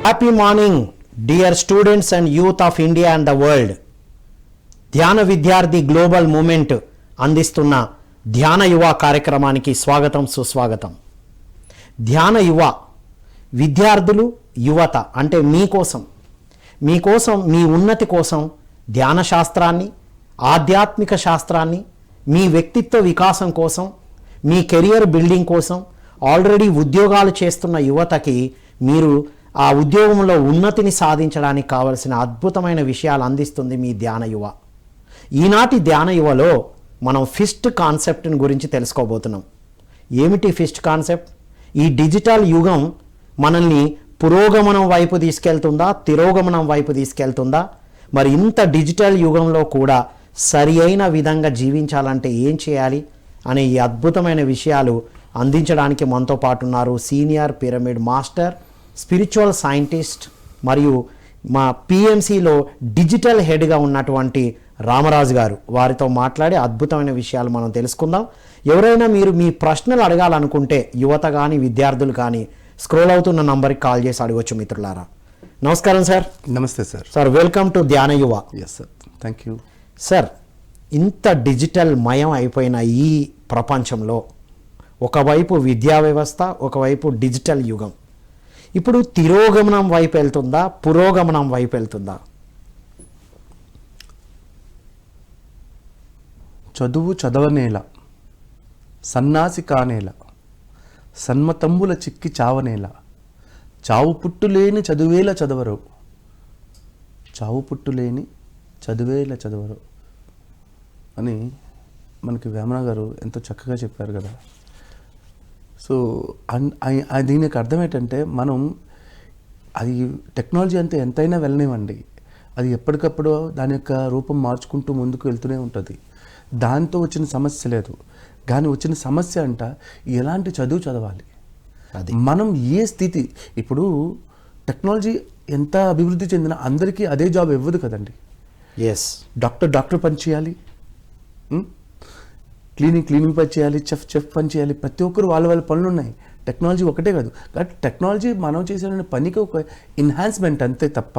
Happy morning dear students and youth of India and the world. ధ్యాన విద్యార్థి global moment అందిస్తున్న ధ్యాన యువ కార్యక్రమానికి స్వాగతం, సుస్వాగతం. ధ్యాన యువ విద్యార్థులు, యువత అంటే మీకోసం మీ ఉన్నతి కోసం ధ్యాన శాస్త్రాన్ని, ఆధ్యాత్మిక శాస్త్రాన్ని, మీ వ్యక్తిత్వ వికాసం కోసం, మీ కెరియర్ బిల్డింగ్ కోసం, ఆల్రెడీ ఉద్యోగాలు చేస్తున్న యువతకి మీరు ఆ ఉద్యోగంలో ఉన్నతిని సాధించడానికి కావలసిన అద్భుతమైన విషయాలు అందిస్తుంది మీ ధ్యాన యువ. ఈనాటి ధ్యాన యువలో మనం ఫిస్ట్ కాన్సెప్ట్ని గురించి తెలుసుకోబోతున్నాం. ఏమిటి ఫిస్ట్ కాన్సెప్ట్? ఈ డిజిటల్ యుగం మనల్ని పురోగమనం వైపు తీసుకెళ్తుందా, తిరోగమనం వైపు తీసుకెళ్తుందా? మరి ఇంత డిజిటల్ యుగంలో కూడా సరి అయిన విధంగా జీవించాలంటే ఏం చేయాలి అనే ఈ అద్భుతమైన విషయాలు అందించడానికి మనతో పాటు ఉన్నారు senior pyramid master, spiritual scientist మరియు మా పిఎంసిలో డిజిటల్ హెడ్గా ఉన్నటువంటి రామరాజు గారు. వారితో మాట్లాడి అద్భుతమైన విషయాలు మనం తెలుసుకుందాం. ఎవరైనా మీరు మీ ప్రశ్నలు అడగాలనుకుంటే యువత కానీ విద్యార్థులు కానీ స్క్రోల్ అవుతున్న నంబర్కి కాల్ చేసి అడగవచ్చు మిత్రులారా. నమస్కారం సార్. నమస్తే sir. Sir welcome to Dhyana Yuva. Yes sir, thank you sir. ఇంత డిజిటల్ మయం అయిపోయిన ఈ ప్రపంచంలో ఒకవైపు విద్యా వ్యవస్థ, ఒకవైపు డిజిటల్ యుగం. ఇప్పుడు తిరోగమనం వైపు వెళ్తుందా, పురోగమనం వైపు వెళ్తుందా? చదువు చదవనేల, సన్నాసి కానేల, సన్మతంబుల చిక్కి చావనేల, చావు పుట్టులేని చదువేల చదవరు, చావు పుట్టులేని చదువేల చదవరు అని మనకి వేమన గారు ఎంతో చక్కగా చెప్పారు కదా. సో దీనికి అర్థం ఏంటంటే, మనం అది టెక్నాలజీ అంతా ఎంతైనా వెళ్ళనివ్వండి, అది ఎప్పటికప్పుడు దాని యొక్క రూపం మార్చుకుంటూ ముందుకు వెళ్తూనే ఉంటుంది. దాంతో వచ్చిన సమస్య లేదు. కానీ వచ్చిన సమస్య అంట ఎలాంటి చదువు చదవాలి, అది మనం ఏ స్థితి. ఇప్పుడు టెక్నాలజీ ఎంత అభివృద్ధి చెందినా అందరికీ అదే జాబ్ ఇవ్వదు కదండి. ఎస్, డాక్టర్ పని చేయాలి, క్లీనింగ్ పని చేయాలి, చెఫ్ పని చేయాలి. ప్రతి ఒక్కరు వాళ్ళ పనులు ఉన్నాయి. టెక్నాలజీ ఒకటే కాదు. కాబట్టి టెక్నాలజీ మనం చేసిన పనికి ఒక ఎన్హాన్స్మెంట్ అంతే తప్ప,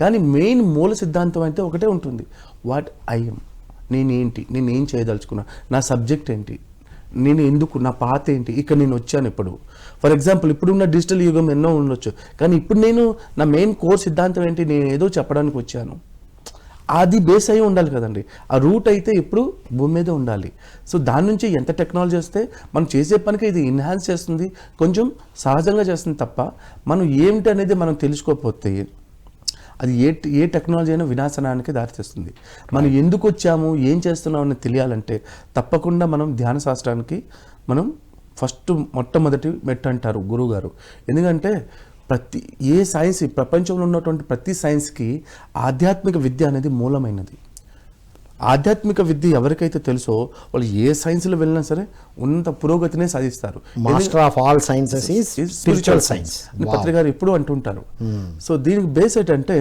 కానీ మెయిన్ మూల సిద్ధాంతం అయితే ఒకటే ఉంటుంది. వాట్ ఐఎమ్, నేనేంటి, నేను ఏం చేయదలుచుకున్నా, నా సబ్జెక్ట్ ఏంటి, నేను ఎందుకు, నా పాత ఏంటి, ఇక్కడ నేను వచ్చాను ఇప్పుడు. ఫర్ ఎగ్జాంపుల్ ఇప్పుడున్న డిజిటల్ యుగం ఎన్నో ఉండొచ్చు, కానీ ఇప్పుడు నేను నా మెయిన్ కోర్ సిద్ధాంతం ఏంటి, నేను ఏదో చెప్పడానికి వచ్చాను. అది బేస్ అయి ఉండాలి కదండి. ఆ రూట్ అయితే ఇప్పుడు భూమి మీద ఉండాలి. సో దాని నుంచి ఎంత టెక్నాలజీ వస్తే మనం చేసే పనికి ఇది ఎన్హాన్స్ చేస్తుంది, కొంచెం సహజంగా చేస్తుంది తప్ప, మనం ఏమిటి అనేది మనం తెలుసుకోకపోతే అది ఏ టెక్నాలజీ అయినా వినాశనానికి దారితీస్తుంది. మనం ఎందుకు వచ్చాము, ఏం చేస్తున్నాం అని తెలియాలంటే తప్పకుండా మనం ధ్యాన శాస్త్రానికి మనం మొట్టమొదటి మెట్టు అంటారు గురువు గారు. ఎందుకంటే ఏ సైన్స్, ప్రపంచంలో ఉన్నటువంటి ప్రతి సైన్స్కి ఆధ్యాత్మిక విద్య అనేది మూలమైనది. ఆధ్యాత్మిక విద్య ఎవరికైతే తెలుసో వాళ్ళు ఏ సైన్స్లో వెళ్ళినా సరే ఉన్నత పురోగతినే సాధిస్తారు. Master of all sciences is spiritual science అని పత్రి గారు ఎప్పుడు అంటుంటారు. సో దీనికి బేస్ ఏంటంటే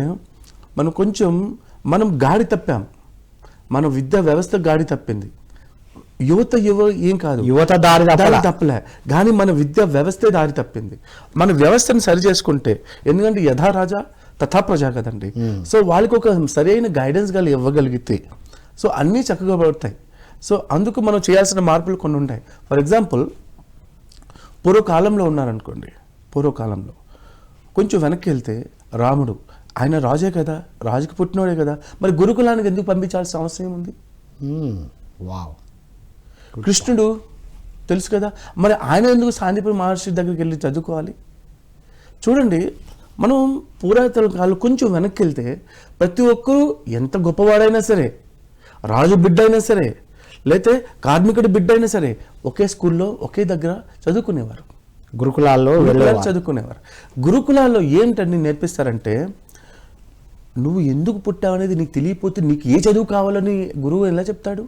మనం గాడి తప్పాం, మన విద్యా వ్యవస్థ గాడి తప్పింది. యువత ఏం కాదు, యువత దారి తప్పలే, కానీ మన విద్యా వ్యవస్థే దారి తప్పింది. మన వ్యవస్థను సరి చేసుకుంటే, ఎందుకంటే యథా రాజా తథా ప్రజా కదండి. సో వాళ్ళకి ఒక సరైన గైడెన్స్ ఇవ్వగలిగితే సో అన్నీ చక్కగా పడతాయి. సో అందుకు మనం చేయాల్సిన మార్పులు కొన్ని ఉంటాయి. ఫర్ ఎగ్జాంపుల్ పూర్వకాలంలో ఉన్నారనుకోండి, పూర్వకాలంలో కొంచెం వెనక్కి వెళ్తే రాముడు, ఆయన రాజే కదా, రాజుకి పుట్టినోడే కదా, మరి గురుకులానికి ఎందుకు పంపించాల్సిన అవసరం ఉంది? వావ్. కృష్ణుడు తెలుసు కదా, మరి ఆయన ఎందుకు సాందీపని మహర్షి దగ్గరికి వెళ్ళి చదువుకోవాలి? చూడండి, మనం పురాతన కాలం కొంచెం వెనక్కి వెళ్తే ప్రతి ఒక్కరూ ఎంత గొప్పవాడైనా సరే, రాజు బిడ్డ అయినా సరే, లేతే కార్మికుడి బిడ్డ అయినా సరే, ఒకే స్కూల్లో ఒకే దగ్గర చదువుకునేవారు, గురుకులాల్లో చదువుకునేవారు. గురుకులాల్లో ఏంటని నేర్పిస్తారంటే, నువ్వు ఎందుకు పుట్టావు అనేది నీకు తెలియకపోతే నీకు ఏ చదువు కావాలని గురువు ఎలా చెప్తాడు?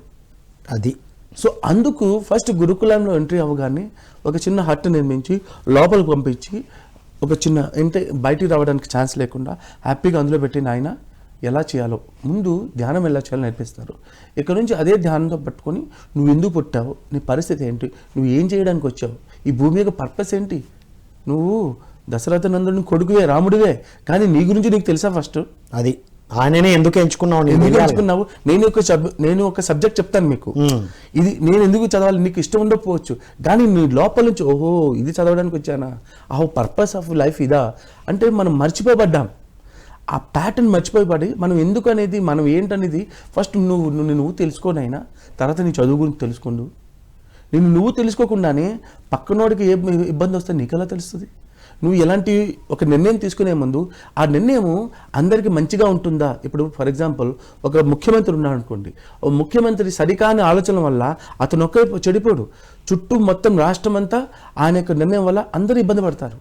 అది. సో అందుకు ఫస్ట్ గురుకులంలో ఎంట్రీ అవ్వగానే ఒక చిన్న హట్ నిర్మించి లోపలికి పంపించి, ఒక చిన్న బయటికి రావడానికి ఛాన్స్ లేకుండా హ్యాపీగా అందులో పెట్టి నాయన ఎలా చేయాలో, ముందు ధ్యానం ఎలా చేయాలో నేర్పిస్తారు. ఇక్కడ నుంచి అదే ధ్యానంతో పట్టుకొని నువ్వు ఎందుకు పుట్టావు, నీ పరిస్థితి ఏంటి, నువ్వు ఏం చేయడానికి వచ్చావు, ఈ భూమి యొక్క పర్పస్ ఏంటి, నువ్వు దశరథ నందుని కొడుకువే, రాముడివే, కానీ నీ గురించి నీకు తెలుసా ఫస్ట్? అది ఆయననే ఎందుకు ఎంచుకున్నావు, నీకు ఎందుకు తెలియాలి. ఎంచుకున్నావు? నేను ఒక సబ్జెక్ట్ చెప్తాను మీకు, ఇది నేను ఎందుకు చదవాలి, నీకు ఇష్టం ఉండకపోవచ్చు, కానీ నీ లోపల నుంచి ఓహో ఇది చదవడానికి వచ్చానా, పర్పస్ ఆఫ్ లైఫ్ ఇదా అంటే మనం మర్చిపోబడ్డాం. ఆ ప్యాటర్న్ మర్చిపోయి మనం ఎందుకు అనేది, మనం ఏంటనేది ఫస్ట్ నువ్వు తెలుసుకోనైనా, తర్వాత నీ చదువు గురించి తెలుసుకోండు. నువ్వు తెలుసుకోకుండానే పక్కనోడికి ఏ ఇబ్బంది వస్తే నీకు ఎలా తెలుస్తుంది? నువ్వు ఎలాంటి ఒక నిర్ణయం తీసుకునే ముందు ఆ నిర్ణయము అందరికీ మంచిగా ఉంటుందా? ఇప్పుడు ఫర్ ఎగ్జాంపుల్ ఒక ముఖ్యమంత్రి ఉన్నాడు అనుకోండి, ఓ ముఖ్యమంత్రి సరికాని ఆలోచన వల్ల అతను ఒకే చెడిపోడు, చుట్టూ మొత్తం రాష్ట్రం అంతా ఆయన యొక్క నిర్ణయం వల్ల అందరూ ఇబ్బంది పడతారు.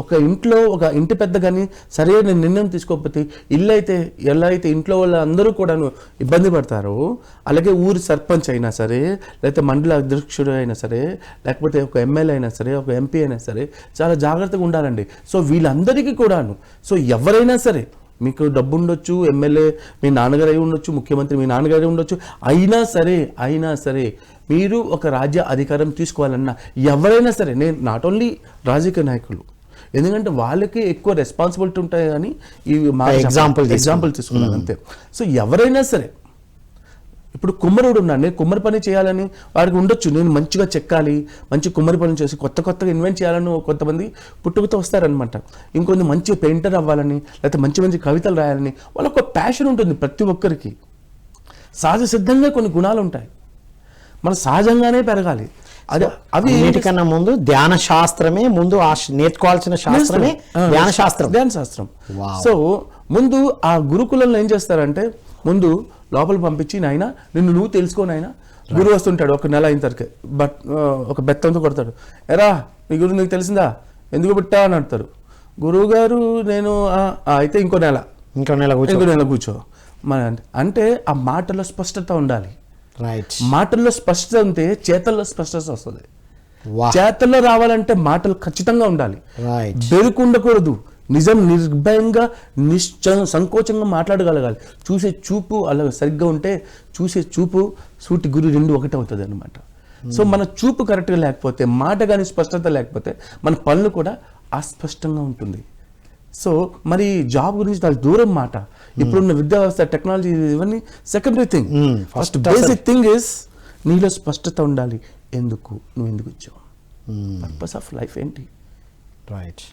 ఒక ఇంట్లో ఒక ఇంటి పెద్ద కానీ సరైన నిర్ణయం తీసుకోకపోతే ఇల్లు అయితే ఎలా అయితే ఇంట్లో వాళ్ళ అందరూ కూడా ఇబ్బంది పడతారో, అలాగే ఊరి సర్పంచ్ అయినా సరే, లేకపోతే మండల అధ్యక్షుడు అయినా సరే, లేకపోతే ఒక ఎమ్మెల్యే అయినా సరే, ఒక ఎంపీ అయినా సరే చాలా జాగ్రత్తగా ఉండాలండి. సో వీళ్ళందరికీ కూడాను, సో ఎవరైనా సరే, మీకు డబ్బు ఉండొచ్చు, ఎమ్మెల్యే మీ నాన్నగారు అయి ఉండొచ్చు, ముఖ్యమంత్రి మీ నాన్నగారు ఉండొచ్చు, అయినా సరే మీరు ఒక రాజ్య అధికారం తీసుకోవాలన్నా ఎవరైనా సరే, నేను నాట్ ఓన్లీ రాజకీయ నాయకులు, ఎందుకంటే వాళ్ళకి ఎక్కువ రెస్పాన్సిబిలిటీ ఉంటాయి, కానీ ఈ ఎగ్జాంపుల్ తీసుకున్నాను అంతే. సో ఎవరైనా సరే, ఇప్పుడు కుమ్మరుడు ఉన్నాడు, నేను కుమ్మరి పని చేయాలని వాడికి ఉండొచ్చు, నేను మంచిగా చెక్కాలి, మంచి కుమ్మరి పని చేసి కొత్తగా ఇన్వెంట్ చేయాలని కొంతమంది పుట్టుకతో వస్తారనమాట. ఇంకొంత మంచి పెయింటర్ అవ్వాలని, లేకపోతే మంచి కవితలు రాయాలని వాళ్ళకు ఒక ప్యాషన్ ఉంటుంది. ప్రతి ఒక్కరికి సహజ సిద్ధంగా కొన్ని గుణాలు ఉంటాయి, మనం సహజంగానే పెరగాలి. అదే అన్నిటికన్నా ముందు ధ్యాన శాస్త్రమే ముందు, నేర్చుకోవాల్సిన శాస్త్రమే ధ్యాన శాస్త్రం. సో ముందు ఆ గురుకులంలో ఏం చేస్తారంటే, ముందు లోపల పంపించి, నాయన నువ్వు తెలుసుకోనైనా, గురువు వస్తుంటాడు ఒక నెల అయిన తర్వాత, ఒక బెత్తంతో కొడతాడు, ఎరా నీ గురువు నీకు తెలిసిందా, ఎందుకు పుట్టా అని అంటారు. గురువు గారు నేను అయితే ఇంకో నెల కూర్చో అంటే ఆ మాటలో స్పష్టత ఉండాలి. మాటల్లో స్పష్టత ఉంటే చేతల్లో స్పష్టత వస్తుంది. చేతల్లో రావాలంటే మాటలు ఖచ్చితంగా ఉండాలి, బెరుకు ఉండకూడదు, నిజం నిర్భయంగా సంకోచంగా మాట్లాడగలగాలి. చూసే చూపు అలా సరిగ్గా ఉంటే చూసే చూపు సూటి గురి రెండు ఒకటే అవుతుంది అనమాట. సో మన చూపు కరెక్ట్గా లేకపోతే, మాట కానీ స్పష్టత లేకపోతే మన పనులు కూడా అస్పష్టంగా ఉంటుంది. సో మరి జాబ్ గురించి చాలా దూరం మాట. ఇప్పుడున్న విద్యా వ్యవస్థ, టెక్నాలజీ ఇవన్నీ secondary thing. First basic thing is నీలో స్పష్టత ఉండాలి. నువ్వు ఎందుకు వచ్చావు, పర్పస్ ఆఫ్ లైఫ్ ఏంటి?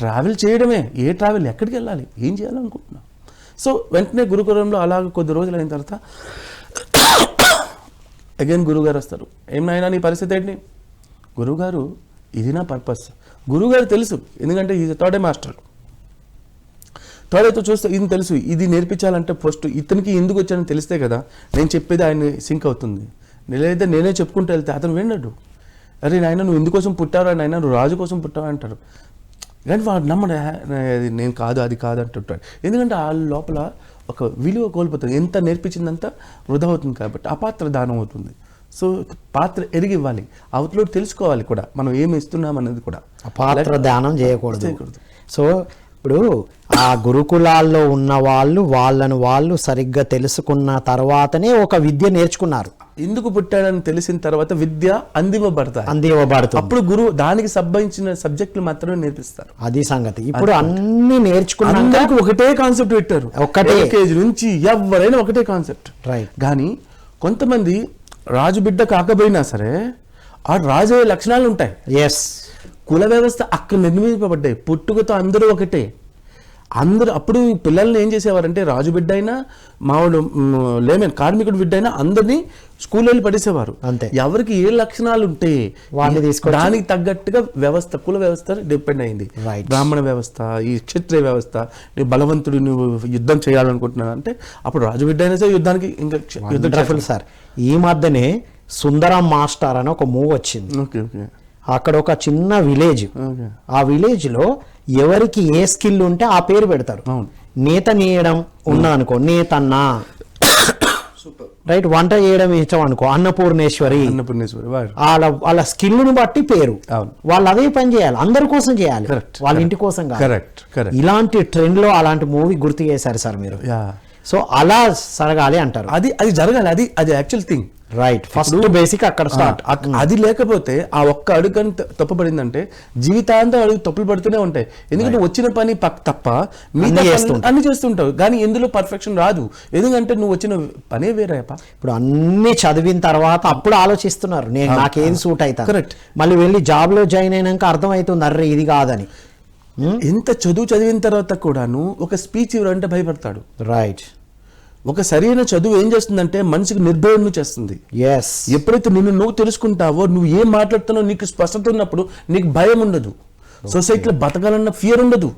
ట్రావెల్ చేయడమే, ఏ ట్రావెల్, ఎక్కడికి వెళ్ళాలి, ఏం చేయాలనుకుంటున్నావు? సో వెంటనే గురుకులంలో అలాగ కొద్ది రోజులు అయిన తర్వాత అగైన్ గురువుగారు వస్తారు. ఏమైనా నీ పరిస్థితి ఏంటి? గురువుగారు ఇది నా పర్పస్. గురువుగారు తెలుసు, ఎందుకంటే is third A master. Third అయితే చూస్తే ఇది తెలుసు, ఇది నేర్పించాలంటే ఫస్ట్ ఇతనికి ఎందుకు వచ్చానని తెలిస్తే కదా నేను చెప్పేది ఆయన సింక్ అవుతుంది. లేదా నేనే చెప్పుకుంటూ వెళ్తే అతను వినడు. అరే నాయన నువ్వు ఎందుకోసం పుట్టావు, నాయన నువ్వు రాజు కోసం పుట్టావు అంటారు. కానీ వాడు నమ్మడు, నేను కాదు అది కాదు అంటుంటాడు. ఎందుకంటే ఆ లోపల ఒక విలువ కోల్పోతుంది, ఎంత నేర్పించిందంతా వృధా అవుతుంది కాబట్టి అపాత్ర దానం అవుతుంది. సో పాత్ర ఎరిగి ఇవ్వాలి, అవతలోడు తెలుసుకోవాలి కూడా మనం ఏమి ఇస్తున్నాం అనేది కూడా. అపాత్ర దానం చేయకూడదు. సో ఇప్పుడు ఆ గురుకులాల్లో ఉన్న వాళ్ళు సరిగ్గా తెలుసుకున్న తర్వాతనే ఒక విద్య నేర్చుకున్నారు. ఎందుకు పుట్టాడని తెలిసిన తర్వాత విద్య అందివ్వబడుతుంది. అప్పుడు గురువు దానికి సంబంధించిన సబ్జెక్టులు మాత్రమే నేర్పిస్తారు. అది సంగతి. ఇప్పుడు అన్ని నేర్చుకున్నాక ఒకటే కాన్సెప్ట్ పెట్టారు, ఒకటే కేజీ నుంచి ఎవరైనా ఒకటే కాన్సెప్ట్. కానీ కొంతమంది రాజు బిడ్డ కాకపోయినా సరే ఆ రాజు లక్షణాలు ఉంటాయి. కుల వ్యవస్థ అక్కడ నిర్మింపబడ్డాయి, పుట్టుకతో అందరూ ఒకటే. అందరూ అప్పుడు పిల్లల్ని ఏం చేసేవారంటే, రాజు బిడ్డ అయినా మావాడు లేమన్ కార్మికుడు బిడ్డ అయినా అందరినీ స్కూల్లో వెళ్ళి పడేసేవారు. అంతే. ఎవరికి ఏ లక్షణాలు ఉంటే వాటిని తీసుకొని దానికి తగ్గట్టుగా వ్యవస్థ, కుల వ్యవస్థ డిపెండ్ అయింది. బ్రాహ్మణ వ్యవస్థ, ఈ క్షత్రియ వ్యవస్థ, నువ్వు బలవంతుడు నువ్వు యుద్ధం చేయాలనుకుంటున్నావు అంటే అప్పుడు రాజు బిడ్డ అయినా సరే యుద్ధానికి ఇంకా యుద్ధం. సార్ ఈ మధ్యనే సుందరం మాస్టర్ అని ఒక మూవ్ వచ్చింది. అక్కడ ఒక చిన్న విలేజ్, ఆ విలేజ్ లో ఎవరికి ఏ స్కిల్ ఉంటే ఆ పేరు పెడతారు. నేత నేయడం ఉన్నా అనుకో నేతన్నా, రైట్, వంట చేయడం ఇష్టం అనుకో అన్నపూర్ణేశ్వరి. వాళ్ళ స్కిల్ ను బట్టి పేరు, వాళ్ళు అదే పని చేయాలి, అందరి కోసం చేయాలి, వాళ్ళ ఇంటి కోసం కాదు. ఇలాంటి ట్రెండ్ లో అలాంటి మూవీ గుర్తు చేశారు సార్ మీరు. సో అలా జరగాలి అంటారు. అది జరగాలి, అది actual thing. Right, first basic అక్కడ స్టార్ట్. అది లేకపోతే ఆ ఒక్క అడుగు కానీ తప్పుపడిందంటే జీవితాంతం అడుగు తప్పులు పడుతూనే ఉంటాయి. ఎందుకంటే వచ్చిన పని తప్ప మిగతా అన్ని చేస్తుంటావు, కానీ ఎందులో పర్ఫెక్షన్ రాదు. ఎందుకంటే నువ్వు వచ్చిన పనే వేరేపా. ఇప్పుడు అన్ని చదివిన తర్వాత అప్పుడు ఆలోచిస్తున్నారు నేను నాకేది సూట్ అవుతా. కరెక్ట్. మళ్ళీ వెళ్ళి జాబ్ లో జాయిన్ అయినాక అర్థమవుతుంది అర్రే ఇది కాదని. ఎంత చదివిన తర్వాత కూడాను ఒక స్పీచ్ ఇవ్వాలంటే భయపడతాడు. రైట్. ఒక సరైన చదువు ఏం చేస్తుందంటే మనిషికి నిర్భయం చేస్తుంది. ఎస్. ఎప్పుడైతే నువ్వు తెలుసుకుంటావో, నువ్వు ఏం మాట్లాడుతున్నావు నీకు స్పష్టత ఉన్నప్పుడు నీకు భయం ఉండదు. సొసైటీలో బతకాలన్న ఫియర్ ఉండదు.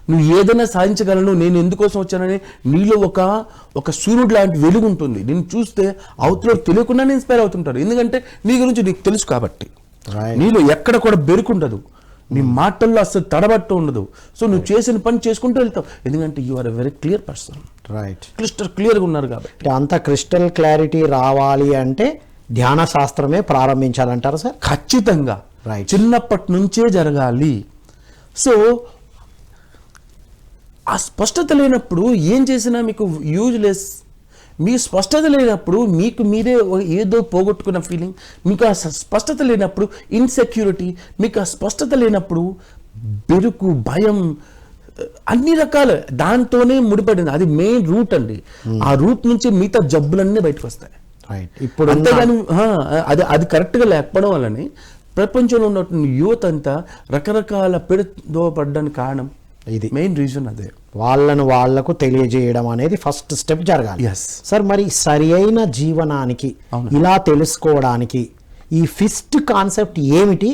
నువ్వు ఏదైనా సాధించగలను, నేను ఎందుకోసం వచ్చానని నీలో ఒక సూర్యుడు లాంటి వెలుగు ఉంటుంది. నేను చూస్తే అవతల తెలియకుండానే ఇన్స్పైర్ అవుతుంటారు. ఎందుకంటే నీ గురించి నీకు తెలుసు కాబట్టి. నీలో ఎక్కడ కూడా బెరుకుండదు, నీ మాటల్లో అసలు తడబట్టు ఉండదు. సో నువ్వు చేసిన పని చేసుకుంటూ వెళ్తావు, ఎందుకంటే you are a very clear person. Right. క్లియర్గా ఉన్నారు కాబట్టి. అంత క్రిస్టల్ క్లారిటీ రావాలి అంటే ధ్యాన శాస్త్రమే ప్రారంభించాలంటారు సార్? ఖచ్చితంగా. రైట్. చిన్నప్పటి నుంచే జరగాలి. సో ఆ స్పష్టత లేనప్పుడు ఏం చేసినా మీకు యూజ్లెస్. మీ స్పష్టత లేనప్పుడు మీకు మీరే ఏదో పోగొట్టుకున్న ఫీలింగ్, మీకు ఆ స్పష్టత లేనప్పుడు ఇన్సెక్యూరిటీ, మీకు ఆ స్పష్టత లేనప్పుడు బెరుకు, భయం, అన్ని రకాల దాంతోనే ముడిపడింది. అది మెయిన్ రూట్ అండి. ఆ రూట్ నుంచి మిగతా జబ్బులన్నీ బయటకు వస్తాయి. ఇప్పుడు అంతేగాని అది కరెక్ట్గా లేకపోవడం వల్లనే ప్రపంచంలో ఉన్నటువంటి యువత అంతా రకరకాల పెడుతో పడ్డానికి కారణం ఇది. మెయిన్ రీజన్ అదే. వాళ్లకు తెలియజేయడం అనేది ఫస్ట్ స్టెప్ జరగాలి. సార్, మరి సరి అయిన జీవనానికి ఇలా తెలుసుకోవడానికి ఈ ఫిస్ట్ కాన్సెప్ట్ ఏమిటి,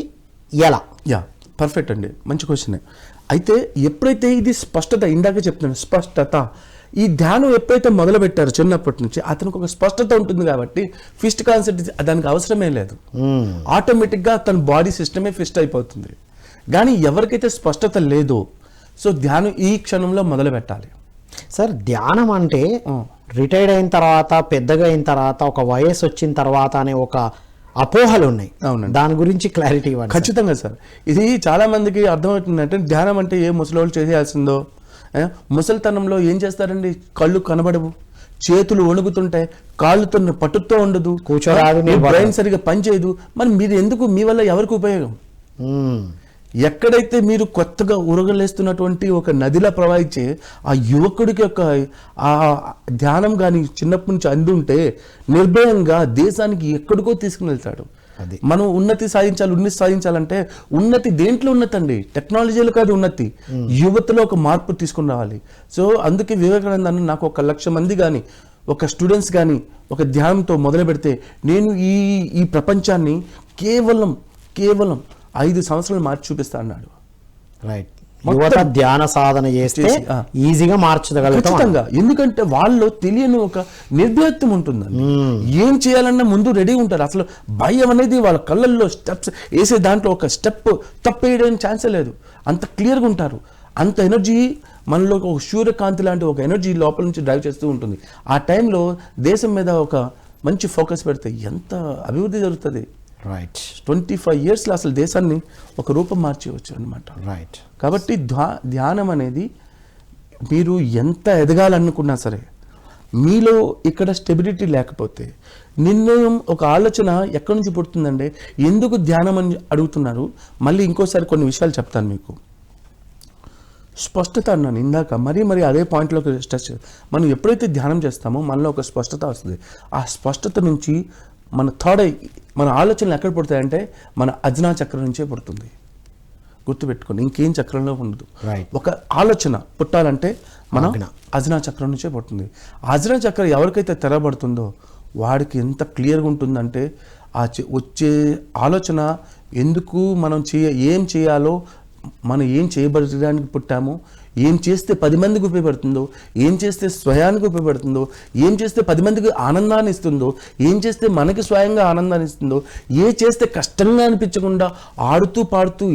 ఎలా? పర్ఫెక్ట్ అండి, మంచి క్వశ్చన్. అయితే ఎప్పుడైతే ఇది స్పష్టత, ఇందాక చెప్తున్నాను స్పష్టత, ఈ ధ్యానం ఎప్పుడైతే మొదలు పెట్టారో చిన్నప్పటి నుంచి అతనికి ఒక స్పష్టత ఉంటుంది కాబట్టి ఫిస్ట్ కాన్సెప్ట్ దానికి అవసరమే లేదు. ఆటోమేటిక్గా తన బాడీ సిస్టమే ఫిస్ట్ అయిపోతుంది. కానీ ఎవరికైతే స్పష్టత లేదో, సో ధ్యానం ఈ క్షణంలో మొదలు పెట్టాలి. సార్, ధ్యానం అంటే రిటైర్డ్ అయిన తర్వాత, పెద్దగా అయిన తర్వాత, ఒక వయసు వచ్చిన తర్వాత అనే ఒక అపోహలు ఉన్నాయి. అవునండి, దాని గురించి క్లారిటీ ఇవ్వండి. ఖచ్చితంగా సార్. ఇది చాలా మందికి అర్థమవుతుందంటే ధ్యానం అంటే ఏ ముసలోళ్ళు చేయాల్సిందో. ముసలితనంలో ఏం చేస్తారండి, కళ్ళు కనబడవు, చేతులు వణుకుతుంటాయి, కాళ్ళుతో పట్టుతో ఉండదు, కూర్చోరాదు, బ్రెయిన్ సరిగా పనిచేయదు. మరి మీరు ఎందుకు, మీ వల్ల ఎవరికి ఉపయోగం? ఎక్కడైతే మీరు కొత్తగా ఉరగలేస్తున్నటువంటి ఒక నదిలా ప్రవహించే ఆ యువకుడికి ఒక ఆ ధ్యానం కానీ చిన్నప్పటి నుంచి అందుంటే నిర్భయంగా దేశానికి ఎక్కడికో తీసుకుని వెళ్తాడు. మనం ఉన్నతి సాధించాలంటే ఉన్నతి దేంట్లో ఉన్నతి అండి, టెక్నాలజీలో కాదు ఉన్నతి, యువతలో ఒక మార్పు తీసుకుని రావాలి. సో అందుకే వివేకానంద నాకు 1,00,000 మంది కానీ, ఒక స్టూడెంట్స్ కానీ ఒక ధ్యానంతో మొదలు పెడితే నేను ఈ ప్రపంచాన్ని కేవలం 5 సంవత్సరాలు మార్చి చూపిస్తా అన్నాడు. రైట్. యువత ధ్యాన సాధన చేస్తే ఈజీగా మార్చగలుగుతాం. ఎందుకంటే వాళ్ళు తెలియని ఒక నిర్భయత్వం ఉంటుందండి. ఏం చేయాలన్నా ముందు రెడీ ఉంటారు. అసలు భయం అనేది వాళ్ళ కళ్ళల్లో స్టెప్స్ వేసే దాంట్లో ఒక స్టెప్ తప్పేయడానికి ఛాన్సే లేదు. అంత క్లియర్గా ఉంటారు. అంత ఎనర్జీ మనలో ఒక సూర్యకాంతి లాంటి ఒక ఎనర్జీ లోపల నుంచి డ్రైవ్ చేస్తూ ఉంటుంది. ఆ టైంలో దేశం మీద ఒక మంచి ఫోకస్ పెడితే ఎంత అభివృద్ధి జరుగుతుంది. రైట్. 25 yearsలో అసలు దేశాన్ని ఒక రూపం మార్చేయవచ్చు అనమాట. రైట్. కాబట్టి ధ్యానం అనేది మీరు ఎంత ఎదగాలనుకున్నా సరే, మీలో ఇక్కడ స్టెబిలిటీ లేకపోతే, నిర్ణయం, ఒక ఆలోచన ఎక్కడి నుంచి పుడుతుందంటే, ఎందుకు ధ్యానం అని అడుగుతున్నారు. మళ్ళీ ఇంకోసారి కొన్ని విషయాలు చెప్తాను మీకు. స్పష్టత అన్నాను ఇందాక, మరి అదే పాయింట్లోకి స్ట్రెస్. మనం ఎప్పుడైతే ధ్యానం చేస్తామో మనలో ఒక స్పష్టత వస్తుంది. ఆ స్పష్టత నుంచి మన ఆలోచనలు ఎక్కడ పుడతాయంటే మన అజ్ఞా చక్రం నుంచే పుడుతుంది. గుర్తుపెట్టుకోండి, ఇంకేం చక్రంలో ఉండదు. ఒక ఆలోచన పుట్టాలంటే మన అజ్ఞా చక్రం నుంచే పుడుతుంది. అజ్ఞా చక్రం ఎవరికైతే తెరబడుతుందో వాడికి ఎంత క్లియర్గా ఉంటుందంటే వచ్చే ఆలోచన ఎందుకు మనం ఏం చేయాలో, మనం ఏం చేయబడడానికి పుట్టామో, ఏం చేస్తే 10 మందికి ఉపయోగపడుతుందో, ఏం చేస్తే స్వయానికి ఉపయోగపడుతుందో, ఏం చేస్తే 10 మందికి ఆనందాన్ని ఇస్తుందో, ఏం చేస్తే మనకి స్వయంగా ఆనందాన్ని ఇస్తుందో, ఏ చేస్తే కష్టంగా అనిపించకుండా ఆడుతూ పాడుతూ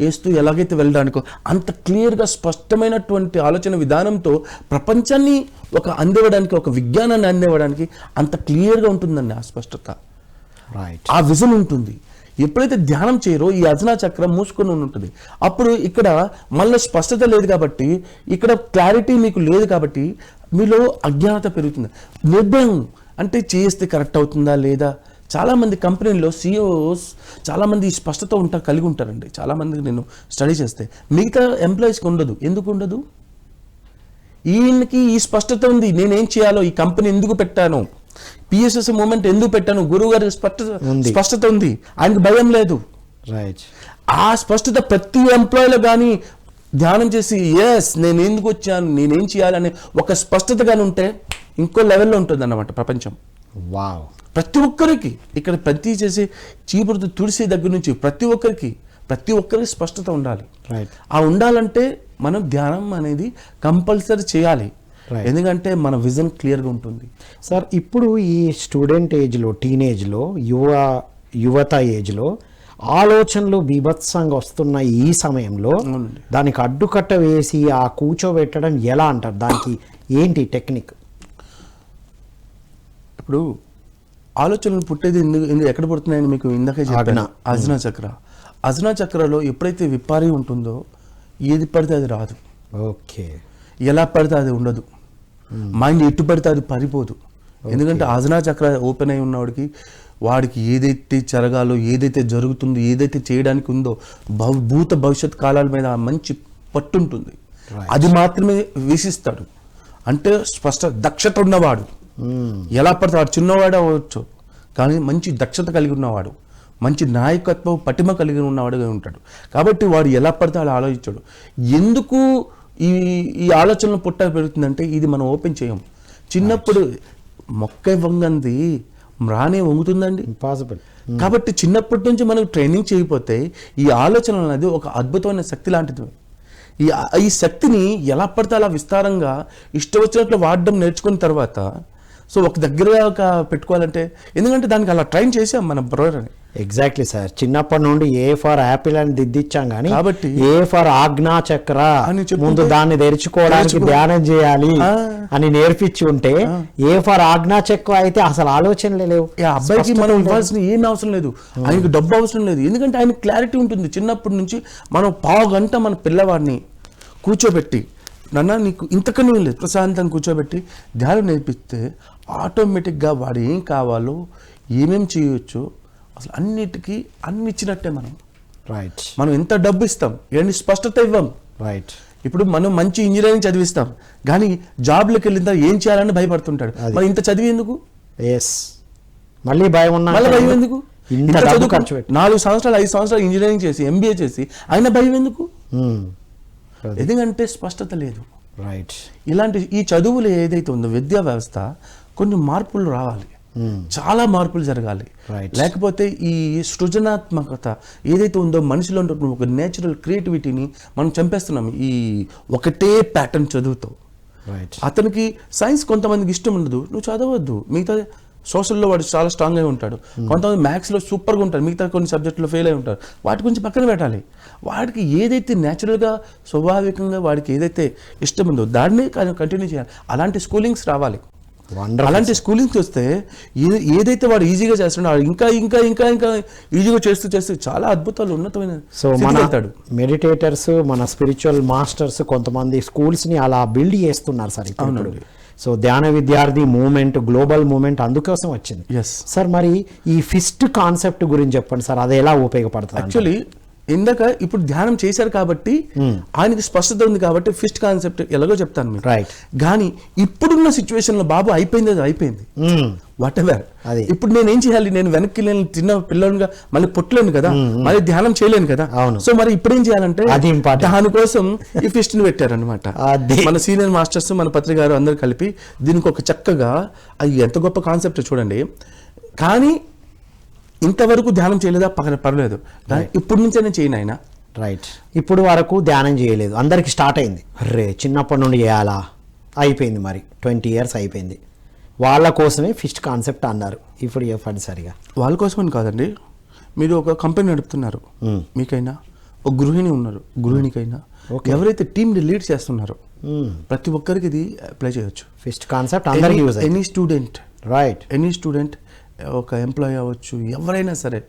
వేస్తూ ఎలాగైతే వెళ్ళడానికో అంత క్లియర్గా స్పష్టమైనటువంటి ఆలోచన విధానంతో ప్రపంచాన్ని అందివ్వడానికి, ఒక విజ్ఞానాన్ని అందివ్వడానికి అంత క్లియర్గా ఉంటుందండి ఆ స్పష్టత. ఆ విజన్ ఉంటుంది. ఎప్పుడైతే ధ్యానం చేయరో ఈ అజనా చక్రం మూసుకొని ఉంటుంది. అప్పుడు ఇక్కడ మళ్ళీ స్పష్టత లేదు కాబట్టి, ఇక్కడ క్లారిటీ మీకు లేదు కాబట్టి మీలో అజ్ఞానత పెరుగుతుంది. నిర్భయం అంటే చేస్తే కరెక్ట్ అవుతుందా లేదా. చాలామంది కంపెనీల్లో సిఇఓస్ చాలామంది ఈ స్పష్టత కలిగి ఉంటారండి. చాలామందికి నేను స్టడీ చేస్తే మిగతా ఎంప్లాయీస్కి ఉండదు. ఎందుకు ఉండదు? ఈయనకి ఈ స్పష్టత ఉంది, నేనేం చేయాలో, ఈ కంపెనీ ఎందుకు పెట్టాను, పిఎస్ఎస్ మూమెంట్ ఎందుకు పెట్టాను, గురువు గారి స్పష్టత ఉంది, ఆయనకి భయం లేదు. రైట్. ఆ స్పష్టత ప్రతి ఎంప్లాయీలో కానీ ధ్యానం చేసి ఎస్ నేను ఎందుకు వచ్చాను, నేనేం చేయాలని ఒక స్పష్టత కానీ ఉంటే ఇంకో లెవెల్లో ఉంటుంది అన్నమాట ప్రపంచం. వావ్. ప్రతి ఒక్కరికి ఇక్కడ ప్రతి చేసి చీపురు తుడిసే దగ్గర నుంచి ప్రతి ఒక్కరికి స్పష్టత ఉండాలి. రైట్. ఆ ఉండాలంటే మనం ధ్యానం అనేది కంపల్సరీ చేయాలి. Right. ఎందుకంటే మన విజన్ క్లియర్గా ఉంటుంది. సార్, ఇప్పుడు ఈ స్టూడెంట్ ఏజ్లో, టీనేజ్లో, యువత ఏజ్లో ఆలోచనలు బీభత్సంగా వస్తున్న ఈ సమయంలో దానికి అడ్డుకట్ట వేసి ఆ కూర్చోబెట్టడం ఎలా అంటారు? దానికి ఏంటి టెక్నిక్? ఇప్పుడు ఆలోచనలు పుట్టేది ఎక్కడ పుడుతున్నాయని మీకు ఇందాకే చెప్పాను. అజనా చక్ర. అజనా చక్రలో ఎప్పుడైతే విప్పారి ఉంటుందో ఏది పడితే అది రాదు. ఓకే. ఎలా పడితే అది ఉండదు. మైండ్ ఎటు పడితే అది పరిపోదు. ఎందుకంటే అజనా చక్ర ఓపెన్ అయి ఉన్నవాడికి వాడికి ఏదైతే జరగాలో, ఏదైతే జరుగుతుందో, ఏదైతే చేయడానికి ఉందో భూత భవిష్యత్ కాలాల మీద మంచి పట్టు ఉంటుంది. అది మాత్రమే వీసిస్తాడు. అంటే దక్షత ఉన్నవాడు. ఎలా పడితే వాడు చిన్నవాడు అవ్వచ్చు, కానీ మంచి దక్షత కలిగి ఉన్నవాడు, మంచి నాయకత్వం పటిమ కలిగి ఉన్నవాడుగా ఉంటాడు. కాబట్టి వాడు ఎలా పడితే అలా ఆలోచించాడు. ఎందుకు ఈ ఆలోచనలు పెరుగుతుందంటే ఇది మనం ఓపెన్ చేయం. చిన్నప్పుడు మొక్క వంగంది రానే వంగుతుందండి, ఇంపాసిబుల్. కాబట్టి చిన్నప్పటి నుంచి మనం ట్రైనింగ్ చేయకపోతే ఈ ఆలోచన అనేది ఒక అద్భుతమైన శక్తి లాంటిది. ఈ శక్తిని ఎలా పడితే అలా విస్తారంగా ఇష్టం వచ్చినట్లు వాడడం నేర్చుకున్న తర్వాత సో ఒక దగ్గర పెట్టుకోవాలంటే, ఎందుకంటే దానికి అలా ట్రైన్ చేసాం మన బ్రదర్ అని. Exactly sir. చిన్నప్పటి నుండి ఏ ఫర్ యాపిల్ అని దిద్దిచ్చాం, కానీ కాబట్టి ఏ ఫర్ ఆజ్ఞా చక్ర అని ముందు దాన్ని తెరుచుకోవడానికి ధ్యానం చేయాలి అని నేర్పించి ఉంటే, ఏ ఫర్ ఆజ్ఞా చక్ర అయితే అసలు ఆలోచనలే లేవు. అబ్బాయికి మనం ఇవ్వాల్సిన ఏం అవసరం లేదు, ఆయనకి డబ్బు అవసరం లేదు. ఎందుకంటే ఆయన క్లారిటీ ఉంటుంది. చిన్నప్పటి నుంచి మనం పావు గంట మన పిల్లవాడిని కూర్చోబెట్టి, నాన్న నీకు ఇంతకనే లేదు, ప్రశాంతంగా కూర్చోబెట్టి ధ్యానం నేర్పిస్తే ఆటోమేటిక్గా వాడు ఏం కావాలో, ఏమేం చేయొచ్చో అసలు అన్నిటికీ అన్ని ఇచ్చినట్టే. రైట్. మనం ఎంత డబ్బు ఇస్తాం, ఎన్ని స్పష్టత ఇవ్వం. రైట్. ఇప్పుడు మనం మంచి ఇంజనీరింగ్ చదివిస్తాం, కానీ జాబ్లోకి వెళ్ళిన తర్వాత ఏం చేయాలని భయపడుతుంటాడు. మరి ఇంత చదివి ఎందుకు? మళ్ళీ భయం ఉన్నా, మళ్ళీ భయం ఎందుకు? ఇంత డబ్బు ఖర్చు పెట్టి 4 సంవత్సరాలు 5 సంవత్సరాలు ఇంజనీరింగ్ చేసి ఎంబీఏ చేసి అయినా భయం ఎందుకు? ఎందుకంటే స్పష్టత లేదు. రైట్. ఇలాంటి ఈ చదువులు ఏదైతే ఉందో విద్యా వ్యవస్థ కొన్ని మార్పులు రావాలి, చాలా మార్పులు జరగాలి. లేకపోతే ఈ సృజనాత్మకత ఏదైతే ఉందో మనిషిలో ఉన్న ఒక నేచురల్ క్రియేటివిటీని మనం చంపేస్తున్నాం ఈ ఒకటే ప్యాటర్న్ చదువుతో. అతనికి సైన్స్ కొంతమందికి ఇష్టం ఉండదు, నువ్వు చదవద్దు. మిగతా సోషల్లో వాడు చాలా స్ట్రాంగ్ అయి ఉంటాడు, కొంతమంది మ్యాథ్స్లో సూపర్గా ఉంటారు, మిగతా కొన్ని సబ్జెక్టులో ఫెయిల్ అయి ఉంటారు. వాటి గురించి పక్కన పెట్టాలి. వాడికి ఏదైతే న్యాచురల్గా స్వాభావికంగా వాడికి ఏదైతే ఇష్టం ఉందో దాన్ని కంటిన్యూ చేయాలి. అలాంటి స్కూలింగ్స్ రావాలి. అలాంటి స్కూలింగ్స్ వస్తే ఏదైతే వాడు ఈజీగా చేస్తున్నాడో ఇంకా ఇంకా ఇంకా ఇంకా ఈజీగా చేస్తూ చేస్తూ చాలా అద్భుతాలు ఉన్నతమైన. సో మన మెడిటేటర్స్, మన స్పిరిచువల్ మాస్టర్స్ కొంతమంది స్కూల్స్ని అలా బిల్డ్ చేస్తున్నారు సార్ ఇప్పుడు. సో ధ్యాన విద్యార్థి మూమెంట్, గ్లోబల్ మూమెంట్ అందుకోసం వచ్చింది. సార్, మరి ఈ ఫిస్ట్ కాన్సెప్ట్ గురించి చెప్పండి సార్, అది ఎలా ఉపయోగపడుతుంది? యాక్చువల్లీ ఇందాక ఇప్పుడు ధ్యానం చేశారు కాబట్టి ఆయనకి స్పష్టత ఉంది కాబట్టి ఫిస్ట్ కాన్సెప్ట్ ఎలాగో చెప్తాను మీకు. కానీ ఇప్పుడున్న సిచ్యువేషన్ లో బాబు అయిపోయింది, అయిపోయింది వాట్ ఎవర్. ఇప్పుడు నేను ఏం చేయాలి? నేను వెనక్కి తిన్న పిల్లలుగా మళ్ళీ పుట్టలేను కదా, మళ్ళీ ధ్యానం చేయలేను కదా. సో మరి ఇప్పుడు ఏం చేయాలంటే దానికోసం ఈ ఫిస్ట్ ని పెట్టారనమాట మన సీనియర్ మాస్టర్స్, మన పత్రిక గారు అందరు కలిపి దీనికి ఒక చక్కగా, అది ఎంత గొప్ప కాన్సెప్ట్ చూడండి. కానీ ఇంతవరకు ధ్యానం చేయలేదా? పర్లేదు, ఇప్పుడు నుంచే నేను చేయను ఆయన. రైట్. ఇప్పుడు వరకు ధ్యానం చేయలేదు, అందరికి స్టార్ట్ అయింది, అర్రే చిన్నప్పటి నుండి చేయాలా, అయిపోయింది, మరి 20 years అయిపోయింది. వాళ్ళ కోసమే ఫిస్ట్ కాన్సెప్ట్ అన్నారు. ఇప్పుడు చెప్పండి సరిగా. వాళ్ళ కోసమని కాదండి, మీరు ఒక కంపెనీ నడుపుతున్నారు, మీకైనా ఒక గృహిణి ఉన్నారు, గృహిణికైనా ఎవరైతే టీమ్ని లీడ్ చేస్తున్నారో ప్రతి ఒక్కరికి ఇది అప్లై చేయొచ్చు. ఫిస్ట్ కాన్సెప్ట్ అందరికీ use. Any student, right, any student, ఒక ఎంప్లాయీ అవ్వచ్చు, ఎవరైనా సరే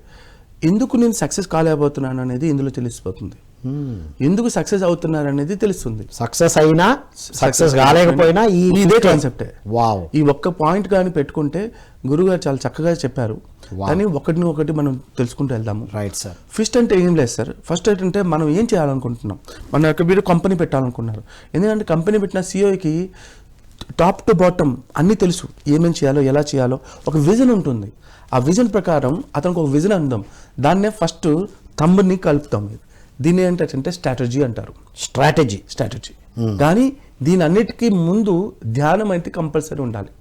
ఎందుకు నేను సక్సెస్ కాలేకపోతున్నాను అనేది ఇందులో తెలిసిపోతుంది. ఎందుకు సక్సెస్ అవుతున్నారు అనేది తెలుస్తుంది. సక్సెస్ అయినా సక్సెస్ కాలేకపోయినా ఇదే కాన్సెప్టే. వావ్, ఈ ఒక్క పాయింట్ కానీ పెట్టుకుంటే గురుగారు చాలా చక్కగా చెప్పారు. కానీ ఒకటి మనం తెలుసుకుంటూ వెళ్దాము. Right sir. ఫస్ట్ అంటే ఏం లేదు సార్. ఫస్ట్ ఏంటంటే మనం ఏం చేయాలనుకుంటున్నాం. మన యొక్క మీరు కంపెనీ పెట్టాలనుకున్నారు. ఎందుకంటే కంపెనీ పెట్టిన సిఇఓకి టాప్ టు బాటమ్ అన్నీ తెలుసు, ఏమేమి చేయాలో ఎలా చేయాలో ఒక విజన్ ఉంటుంది. ఆ విజన్ ప్రకారం అతనికి ఒక విజన్ అందాం, దాన్నే ఫస్ట్ థంబ్ని కలుపుతాం. దీన్ని ఏంటంటే స్ట్రాటజీ అంటారు. స్ట్రాటజీ కానీ దీని అన్నిటికీ ముందు ధ్యానం అయితే కంపల్సరీ ఉండాలి.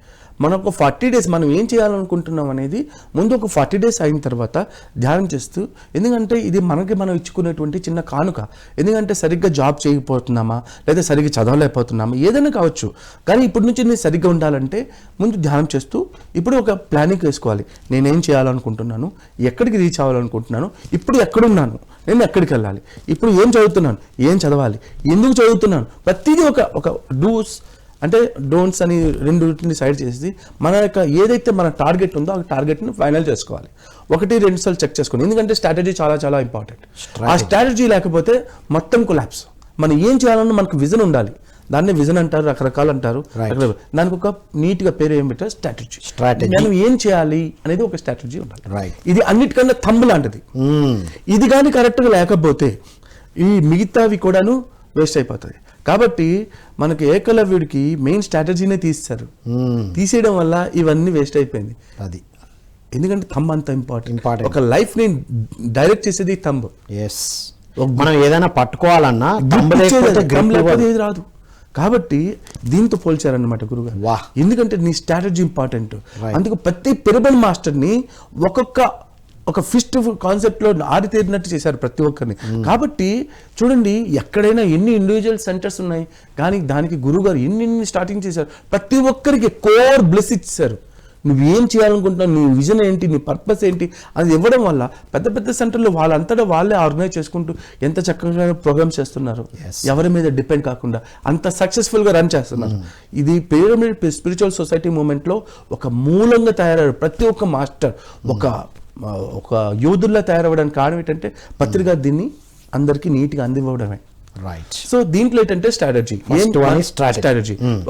మనం ఒక 40 days మనం ఏం చేయాలనుకుంటున్నాం అనేది ముందు ఒక 40 days అయిన తర్వాత ధ్యానం చేస్తూ, ఎందుకంటే ఇది మనకి మనం ఇచ్చుకునేటువంటి చిన్న కానుక. ఎందుకంటే సరిగ్గా జాబ్ చేయకపోతున్నామా లేదా సరిగ్గా చదవలేకపోతున్నామా ఏదైనా కావచ్చు, కానీ ఇప్పటి నుంచి నేను సరిగ్గా ఉండాలంటే ముందు ధ్యానం చేస్తూ ఇప్పుడు ఒక ప్లానింగ్ వేసుకోవాలి. నేనేం చేయాలనుకుంటున్నాను, ఎక్కడికి రీచ్ అవ్వాలనుకుంటున్నాను, ఇప్పుడు ఎక్కడున్నాను, నేను ఎక్కడికి వెళ్ళాలి, ఇప్పుడు ఏం చదువుతున్నాను, ఏం చదవాలి, ఎందుకు చదువుతున్నాను, ప్రతిదీ ఒక డూస్ అంటే డోంట్స్ అని రెండుని సైడ్ చేసి మన యొక్క ఏదైతే మన టార్గెట్ ఉందో ఆ టార్గెట్ని ఫైనల్ చేసుకోవాలి. 1-2 సార్లు చెక్ చేసుకోండి. ఎందుకంటే స్ట్రాటజీ చాలా చాలా ఇంపార్టెంట్. ఆ స్ట్రాటజీ లేకపోతే మొత్తం కొలాప్స్. మనం ఏం చేయాలన్నా మనకు విజన్ ఉండాలి. దాన్ని విజన్ అంటారు, రకరకాలు అంటారు. దానికి ఒక నీట్గా పేరు ఏం పెట్టారు, స్ట్రాటజీ. మనం ఏం చేయాలి అనేది ఒక స్ట్రాటజీ ఉండాలి. ఇది అన్నిటికన్నా థంబ్ లాంటిది. ఇది కానీ కరెక్ట్గా లేకపోతే ఈ మిగతావి కూడాను వేస్ట్ అయిపోతుంది. కాబట్టి మనకి ఏకలవ్యుడికి మెయిన్ స్ట్రాటజీనే తీస్తారు. తీసేయడం వల్ల ఇవన్నీ వేస్ట్ అయిపోయింది. అది ఎందుకంటే థంబ్ అంత ఇంపార్టెంట్. ఒక లైఫ్ ని డైరెక్ట్ చేసేది థంబ్. మనం ఏదైనా పట్టుకోవాలన్నా ఏది రాదు. కాబట్టి దీంతో పోల్చారన్నమాట గురుగారు. ఎందుకంటే నీ స్ట్రాటజీ ఇంపార్టెంట్. అందుకు ప్రతి పిరమిడ్ మాస్టర్ని ఒక ఫిస్ట్ కాన్సెప్ట్లో ఆరితేరినట్టు చేశారు ప్రతి ఒక్కరిని. కాబట్టి చూడండి, ఎక్కడైనా ఎన్ని ఇండివిజువల్ సెంటర్స్ ఉన్నాయి, కానీ దానికి గురుగారు ఎన్ని స్టార్టింగ్ చేశారు. ప్రతి ఒక్కరికి కోర్ బ్లెస్ ఇచ్చారు. నువ్వు ఏం చేయాలనుకుంటున్నావు, నీ విజన్ ఏంటి, నీ పర్పస్ ఏంటి అది ఇవ్వడం వల్ల పెద్ద పెద్ద సెంటర్లు వాళ్ళంతటా వాళ్ళే ఆర్గనైజ్ చేసుకుంటూ ఎంత చక్కగా ప్రోగ్రామ్స్ చేస్తున్నారు. ఎవరి మీద డిపెండ్ కాకుండా అంత సక్సెస్ఫుల్గా రన్ చేస్తున్నారు. ఇది పిరమిడ్ స్పిరిచువల్ సొసైటీ మూమెంట్లో ఒక మూలంగా తయారయ్యారు ప్రతి ఒక్క మాస్టర్. ఒక యోధుల్లా తయారవ్వడానికి కారణం ఏంటంటే పత్రిక దీన్ని అందరికీ నీట్గా అందివ్వడమే. సో దీంట్లో ఏంటంటే స్ట్రాటజీ.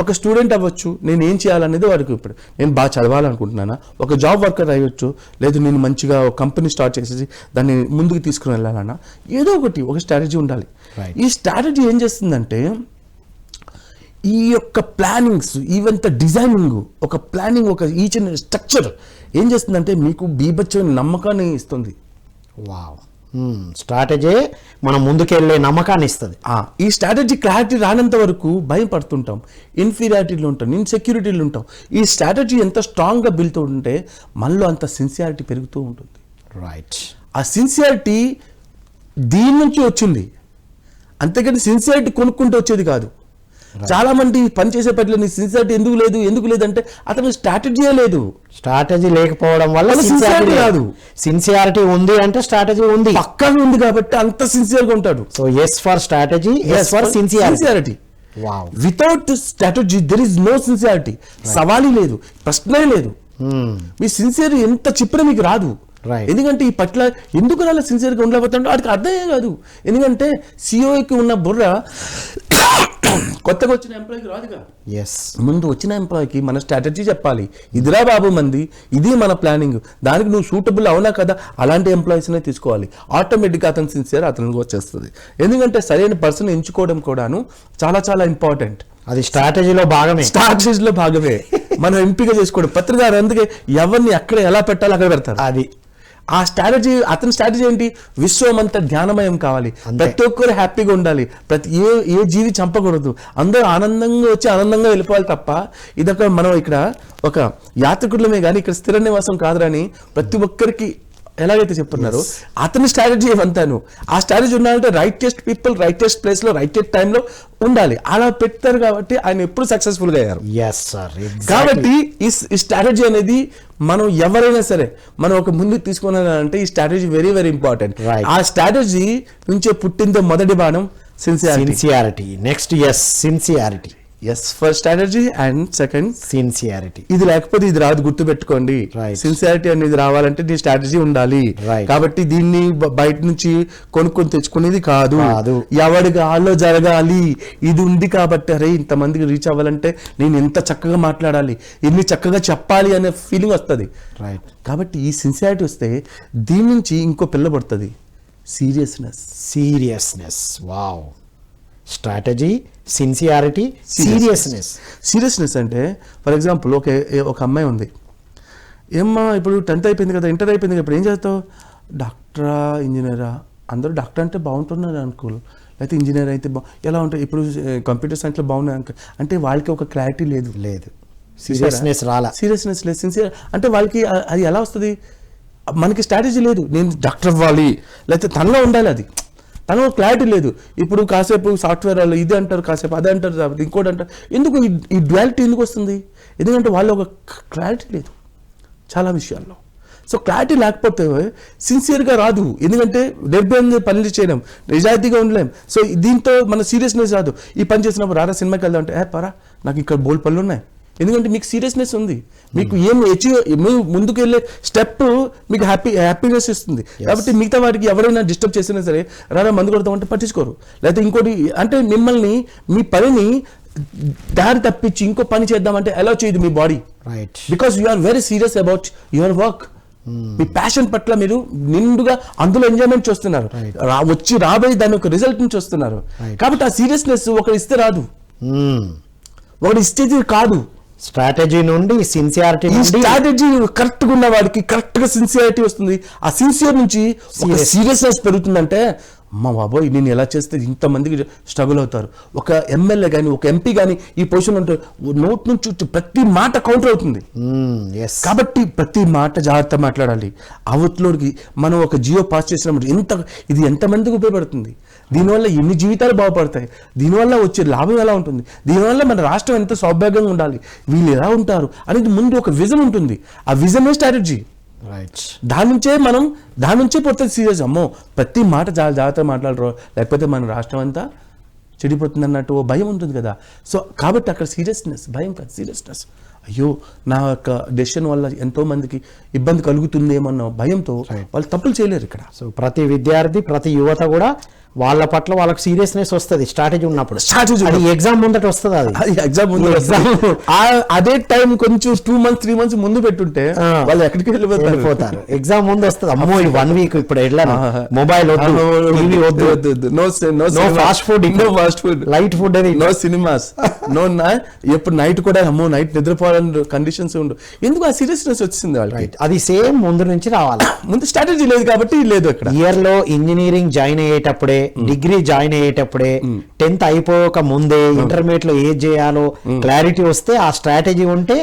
ఒక స్టూడెంట్ అవ్వచ్చు, నేను ఏం చేయాలనేది వాడికి ఇప్పుడు నేను బాగా చదవాలనుకుంటున్నానా, ఒక జాబ్ వర్కర్ అయ్యొచ్చు, లేదు నేను మంచిగా ఒక కంపెనీ స్టార్ట్ చేసేసి దాన్ని ముందుకు తీసుకుని వెళ్ళాలన్నా ఏదో ఒక స్ట్రాటజీ ఉండాలి. ఈ స్ట్రాటజీ ఏం చేస్తుందంటే ఈ యొక్క ప్లానింగ్స్, ఈవెంట్ డిజైనింగ్, ఒక ప్లానింగ్, ఒక ఈచ్ అండ్ స్ట్రక్చర్ ఏం చేస్తుందంటే మీకు బీభత్సమైన నమ్మకాన్ని ఇస్తుంది. స్ట్రాటజీ మనం ముందుకెళ్ళే నమ్మకాన్ని ఇస్తుంది. ఈ స్ట్రాటజీ క్లారిటీ రానంత వరకు భయం పడుతుంటాం, ఇన్ఫీరియారిటీలో ఉంటాం, ఇన్సెక్యూరిటీలో ఉంటాం. ఈ స్ట్రాటజీ ఎంత స్ట్రాంగ్గా బిల్తూ ఉంటే మనలో అంత సిన్సియారిటీ పెరుగుతూ ఉంటుంది. ఆ సిన్సియారిటీ దీని నుంచి వచ్చింది, అంతేకాని సిన్సియారిటీ కొనుక్కుంటూ వచ్చేది కాదు. చాలా మంది పని చేసే పట్ల నీ సిన్సియారిటీ ఎందుకు లేదంటే అతను స్ట్రాటజీయే లేదు. స్ట్రాటజీ లేకపోవడం వల్ల సిన్సియారిటీ రాదు. సిన్సియారిటీ ఉంది అంటే స్ట్రాటజీ ఉంది, పక్కన ఉంది కాబట్టి అంత సిన్సియర్ గా ఉంటాడు. So S for strategy, S for sincerity. Without strategy there is no sincerity. సవాలీ లేదు, ప్రశ్నే లేదు. మీ సిన్సియర్ ఎంత చెప్పినా మీకు రాదు. ఎందుకంటే ఈ పట్ల ఎందుకు అలా సిన్సియర్గా ఉండలేకపోతాడో వాడికి అర్థమే కాదు. ఎందుకంటే సిఇఓకి ఉన్న బుర్ర కొత్తగా వచ్చిన ఎంప్లాయీకి రాదుగా. ముందు వచ్చిన ఎంప్లాయీకి మన స్ట్రాటజీ చెప్పాలి. ఇదిరా బాబు మంది, ఇది మన ప్లానింగ్, దానికి నువ్వు సూటబుల్ అవునా కదా, అలాంటి ఎంప్లాయీస్నే తీసుకోవాలి. ఆటోమేటిక్గా అతను సిన్సియర్ అతనికి వచ్చేస్తుంది. ఎందుకంటే సరైన పర్సన్ ఎంచుకోవడం కూడాను చాలా చాలా ఇంపార్టెంట్. అది స్ట్రాటజీలో భాగమే. మనం ఎంపిక చేసుకోవడం. పత్రికారు అందుకే ఎవరిని అక్కడ ఎలా పెట్టాలో అక్కడ పెడతారు. అది ఆ స్ట్రాటజీ. అతని స్ట్రాటజీ ఏంటి, విశ్వం అంతా ధ్యానమయం కావాలి, ప్రతి ఒక్కరు హ్యాపీగా ఉండాలి, ఏ జీవి చంపకూడదు, అందరూ ఆనందంగా వచ్చి ఆనందంగా వెళ్ళిపోవాలి తప్ప ఇదొక మనం ఇక్కడ ఒక యాత్రికులమే కానీ ఇక్కడ స్థిర నివాసం కాదురని ప్రతి ఒక్కరికి ఎలాగైతే చెప్తున్నారు అతని స్ట్రాటజీ ఏమంతాను. ఆ స్ట్రాటజీ ఉండాలంటే రైటెస్ట్ పీపుల్ రైటెస్ట్ ప్లేస్లో రైటెస్ట్ టైంలో ఉండాలి. అలా పెట్టారు కాబట్టి ఆయన ఎప్పుడు సక్సెస్ఫుల్గా అయ్యారు. కాబట్టి ఈ స్ట్రాటజీ అనేది మనం ఎవరైనా సరే మనం ఒక ముందుకు తీసుకున్నారంటే ఈ స్ట్రాటజీ వెరీ వెరీ ఇంపార్టెంట్. ఆ స్ట్రాటజీ నుంచే పుట్టిందో మొదటి బాణం sincerity. Next sincerity. S for strategy and second sincerity. ఇది లేకపోతే ఇది రాదు, గుర్తు పెట్టుకోండి. Right. సిన్సియారిటీ అనేది రావాలంటే నీ స్ట్రాటజీ ఉండాలి. Right. కాబట్టి దీన్ని బయట నుంచి కొనుక్కొని తెచ్చుకునేది కాదు. కాదు. ఎవడి గాల్లో జరగాలి. ఇది ఉంది కాబట్టి అరే ఇంతమందికి రీచ్ అవ్వాలంటే నేను ఎంత చక్కగా మాట్లాడాలి, ఎన్ని చక్కగా చెప్పాలి అనే ఫీలింగ్ వస్తుంది. రైట్. కాబట్టి ఈ సిన్సియారిటీ వస్తే దీని నుంచి ఇంకో పిల్ల పడుతుంది, seriousness. Seriousness. Wow. Strategy, sincerity, seriousness. Seriousness అంటే ఫర్ ఎగ్జాంపుల్ ఒక అమ్మాయి ఉంది, ఏమ్మా ఇప్పుడు 10th అయిపోయింది కదా, ఇంటర్ అయిపోయింది కదా, ఇప్పుడు ఏం చేస్తావు? డాక్టరా, ఇంజనీరా? అందరూ డాక్టర్ అంటే బాగుంటున్నారు అనుకోరు, లేకపోతే ఇంజనీర్ అయితే ఎలా ఉంటాయి, ఇప్పుడు కంప్యూటర్ సైన్స్లో బాగున్నాయి అంటే వాళ్ళకి ఒక క్లారిటీ లేదు. సీరియస్నెస్ రాలా. సీరియస్నెస్ లేదు. సిన్సియర్ అంటే వాళ్ళకి అది ఎలా వస్తుంది? మనకి స్ట్రాటజీ లేదు, నేను డాక్టర్ అవ్వాలి, లేకపోతే తనలో ఉండాలి, అది తనలో క్లారిటీ లేదు. ఇప్పుడు కాసేపు సాఫ్ట్వేర్ వాళ్ళు ఇది అంటారు, కాసేపు అది అంటారు, ఇంకోటి అంటారు. ఎందుకు ఈ డ్యువాలిటీ ఎందుకు వస్తుంది? ఎందుకంటే వాళ్ళు ఒక క్లారిటీ లేదు చాలా విషయాల్లో. సో క్లారిటీ లేకపోతే సిన్సియర్గా రాదు, ఎందుకంటే నిర్భయంగా పనులు చేయలేం, నిజాయితీగా ఉండలేం. సో దీంతో మన సీరియస్నెస్ రాదు. ఈ పని చేసినప్పుడు రారా సినిమాకి వెళ్దాం అంటే పరా నాకు ఇక్కడ బోల్డ్ పనులు ఉన్నాయి, ఎందుకంటే మీకు సీరియస్నెస్ ఉంది, మీకు ఏం మీరు ముందుకు వెళ్ళే స్టెప్ మీకు హ్యాపీనెస్ ఇస్తుంది. కాబట్టి మిగతా వాటికి ఎవరైనా డిస్టర్బ్ చేసినా సరే రారా మందు కొడతామంటే పట్టించుకోరు. లేకపోతే ఇంకోటి అంటే మిమ్మల్ని మీ పనిని దారి తప్పించి ఇంకో పని చేద్దామంటే అలౌ చేయదు మీ body. Right. Because you are very serious about your work. మీ ప్యాషన్ పట్ల మీరు నిండుగా అందులో ఎంజాయ్మెంట్ చూస్తున్నారు, రాబోయే దాని ఒక రిజల్ట్ నుంచి వస్తున్నారు. కాబట్టి ఆ సీరియస్నెస్ ఒకటి ఇస్తే రాదు, ఒకటి ఇస్తే కాదు. స్ట్రాటజీ నుండి సిన్సియారిటీ, స్ట్రాటజీ కరెక్ట్ గా ఉన్న వాడికి కరెక్ట్ గా సిన్సియారిటీ వస్తుంది. ఆ సిన్సియర్ నుంచి సీరియస్నెస్ పెరుగుతుందంటే మా బాబోయ్ నేను ఎలా చేస్తే ఇంతమందికి స్ట్రగుల్ అవుతారు. ఒక ఎమ్మెల్యే కానీ ఒక ఎంపీ కానీ ఈ పొజిషన్ ఉంటే నోట్ నుంచి ప్రతి మాట కౌంటర్ అవుతుంది. కాబట్టి ప్రతి మాట జాగ్రత్త మాట్లాడాలి. అవతలోకి మనం ఒక జియో పాస్ చేసినప్పుడు ఇది ఎంతమందికి ఉపయోగపడుతుంది, దీనివల్ల ఎన్ని జీవితాలు బాగుపడతాయి, దీనివల్ల వచ్చే లాభం ఎలా ఉంటుంది, దీనివల్ల మన రాష్ట్రం ఎంత సౌభాగ్యంగా ఉండాలి, వీళ్ళు ఎలా ఉంటారు అనేది ముందు ఒక విజన్ ఉంటుంది. ఆ విజనే స్ట్రాటజీ. రైట్. దాని నుంచే పోతుంది సీరియస్. అమ్మో ప్రతి మాట చాలా జాగ్రత్తగా మాట్లాడరు, లేకపోతే మన రాష్ట్రం అంతా చెడిపోతుంది అన్నట్టు ఓ భయం ఉంటుంది కదా. సో కాబట్టి అక్కడ సీరియస్నెస్, భయం కాదు సీరియస్నెస్. అయ్యో నా యొక్క డెసిషన్ వల్ల ఎంతో మందికి ఇబ్బంది కలుగుతుందేమన్న భయంతో వాళ్ళు తప్పులు చేయలేరు ఇక్కడ. సో ప్రతి విద్యార్థి, ప్రతి యువత కూడా వాళ్ళ పట్ల వాళ్ళకి సీరియస్నెస్ వస్తుంది స్ట్రాటజీ ఉన్నప్పుడు. అది ఎగ్జామ్ ముందట వస్తుంది, అది ఎగ్జామ్ అదే టైం కొంచెం 2 months 3 months ముందు పెట్టుంటే వాళ్ళు ఎక్కడికి వెళ్ళిపోతారు. ఎగ్జామ్ ముందు వస్తుంది, అమ్మో ఈ 1 week ఇప్పుడు వెళ్ళాను, మొబైల్ వద్దు, టీవీ వద్దు, no fast food, light food, no cinemas, no ఎప్పుడు నైట్ కూడా అమ్మో నైట్ నిద్రపోవాలని కండిషన్స్ ఉండు. ఎందుకు ఆ సీరియస్నెస్ వచ్చింది వాళ్ళకి? అది సేమ్ ముందు నుంచి రావాలి. ముందు స్ట్రాటజీ లేదు కాబట్టి లేదు. అక్కడ ఇయర్ లో ఇంజనీరింగ్ జాయిన్ అయ్యేటప్పుడే, డిగ్రీ జాయిన్ అయ్యేటప్పుడే, 10th అయిపోక ముందే ఇంటర్మీడియట్ లో ఏం చేయాలో క్లారిటీ వస్తే, ఆ స్ట్రాటజీ ఉంటే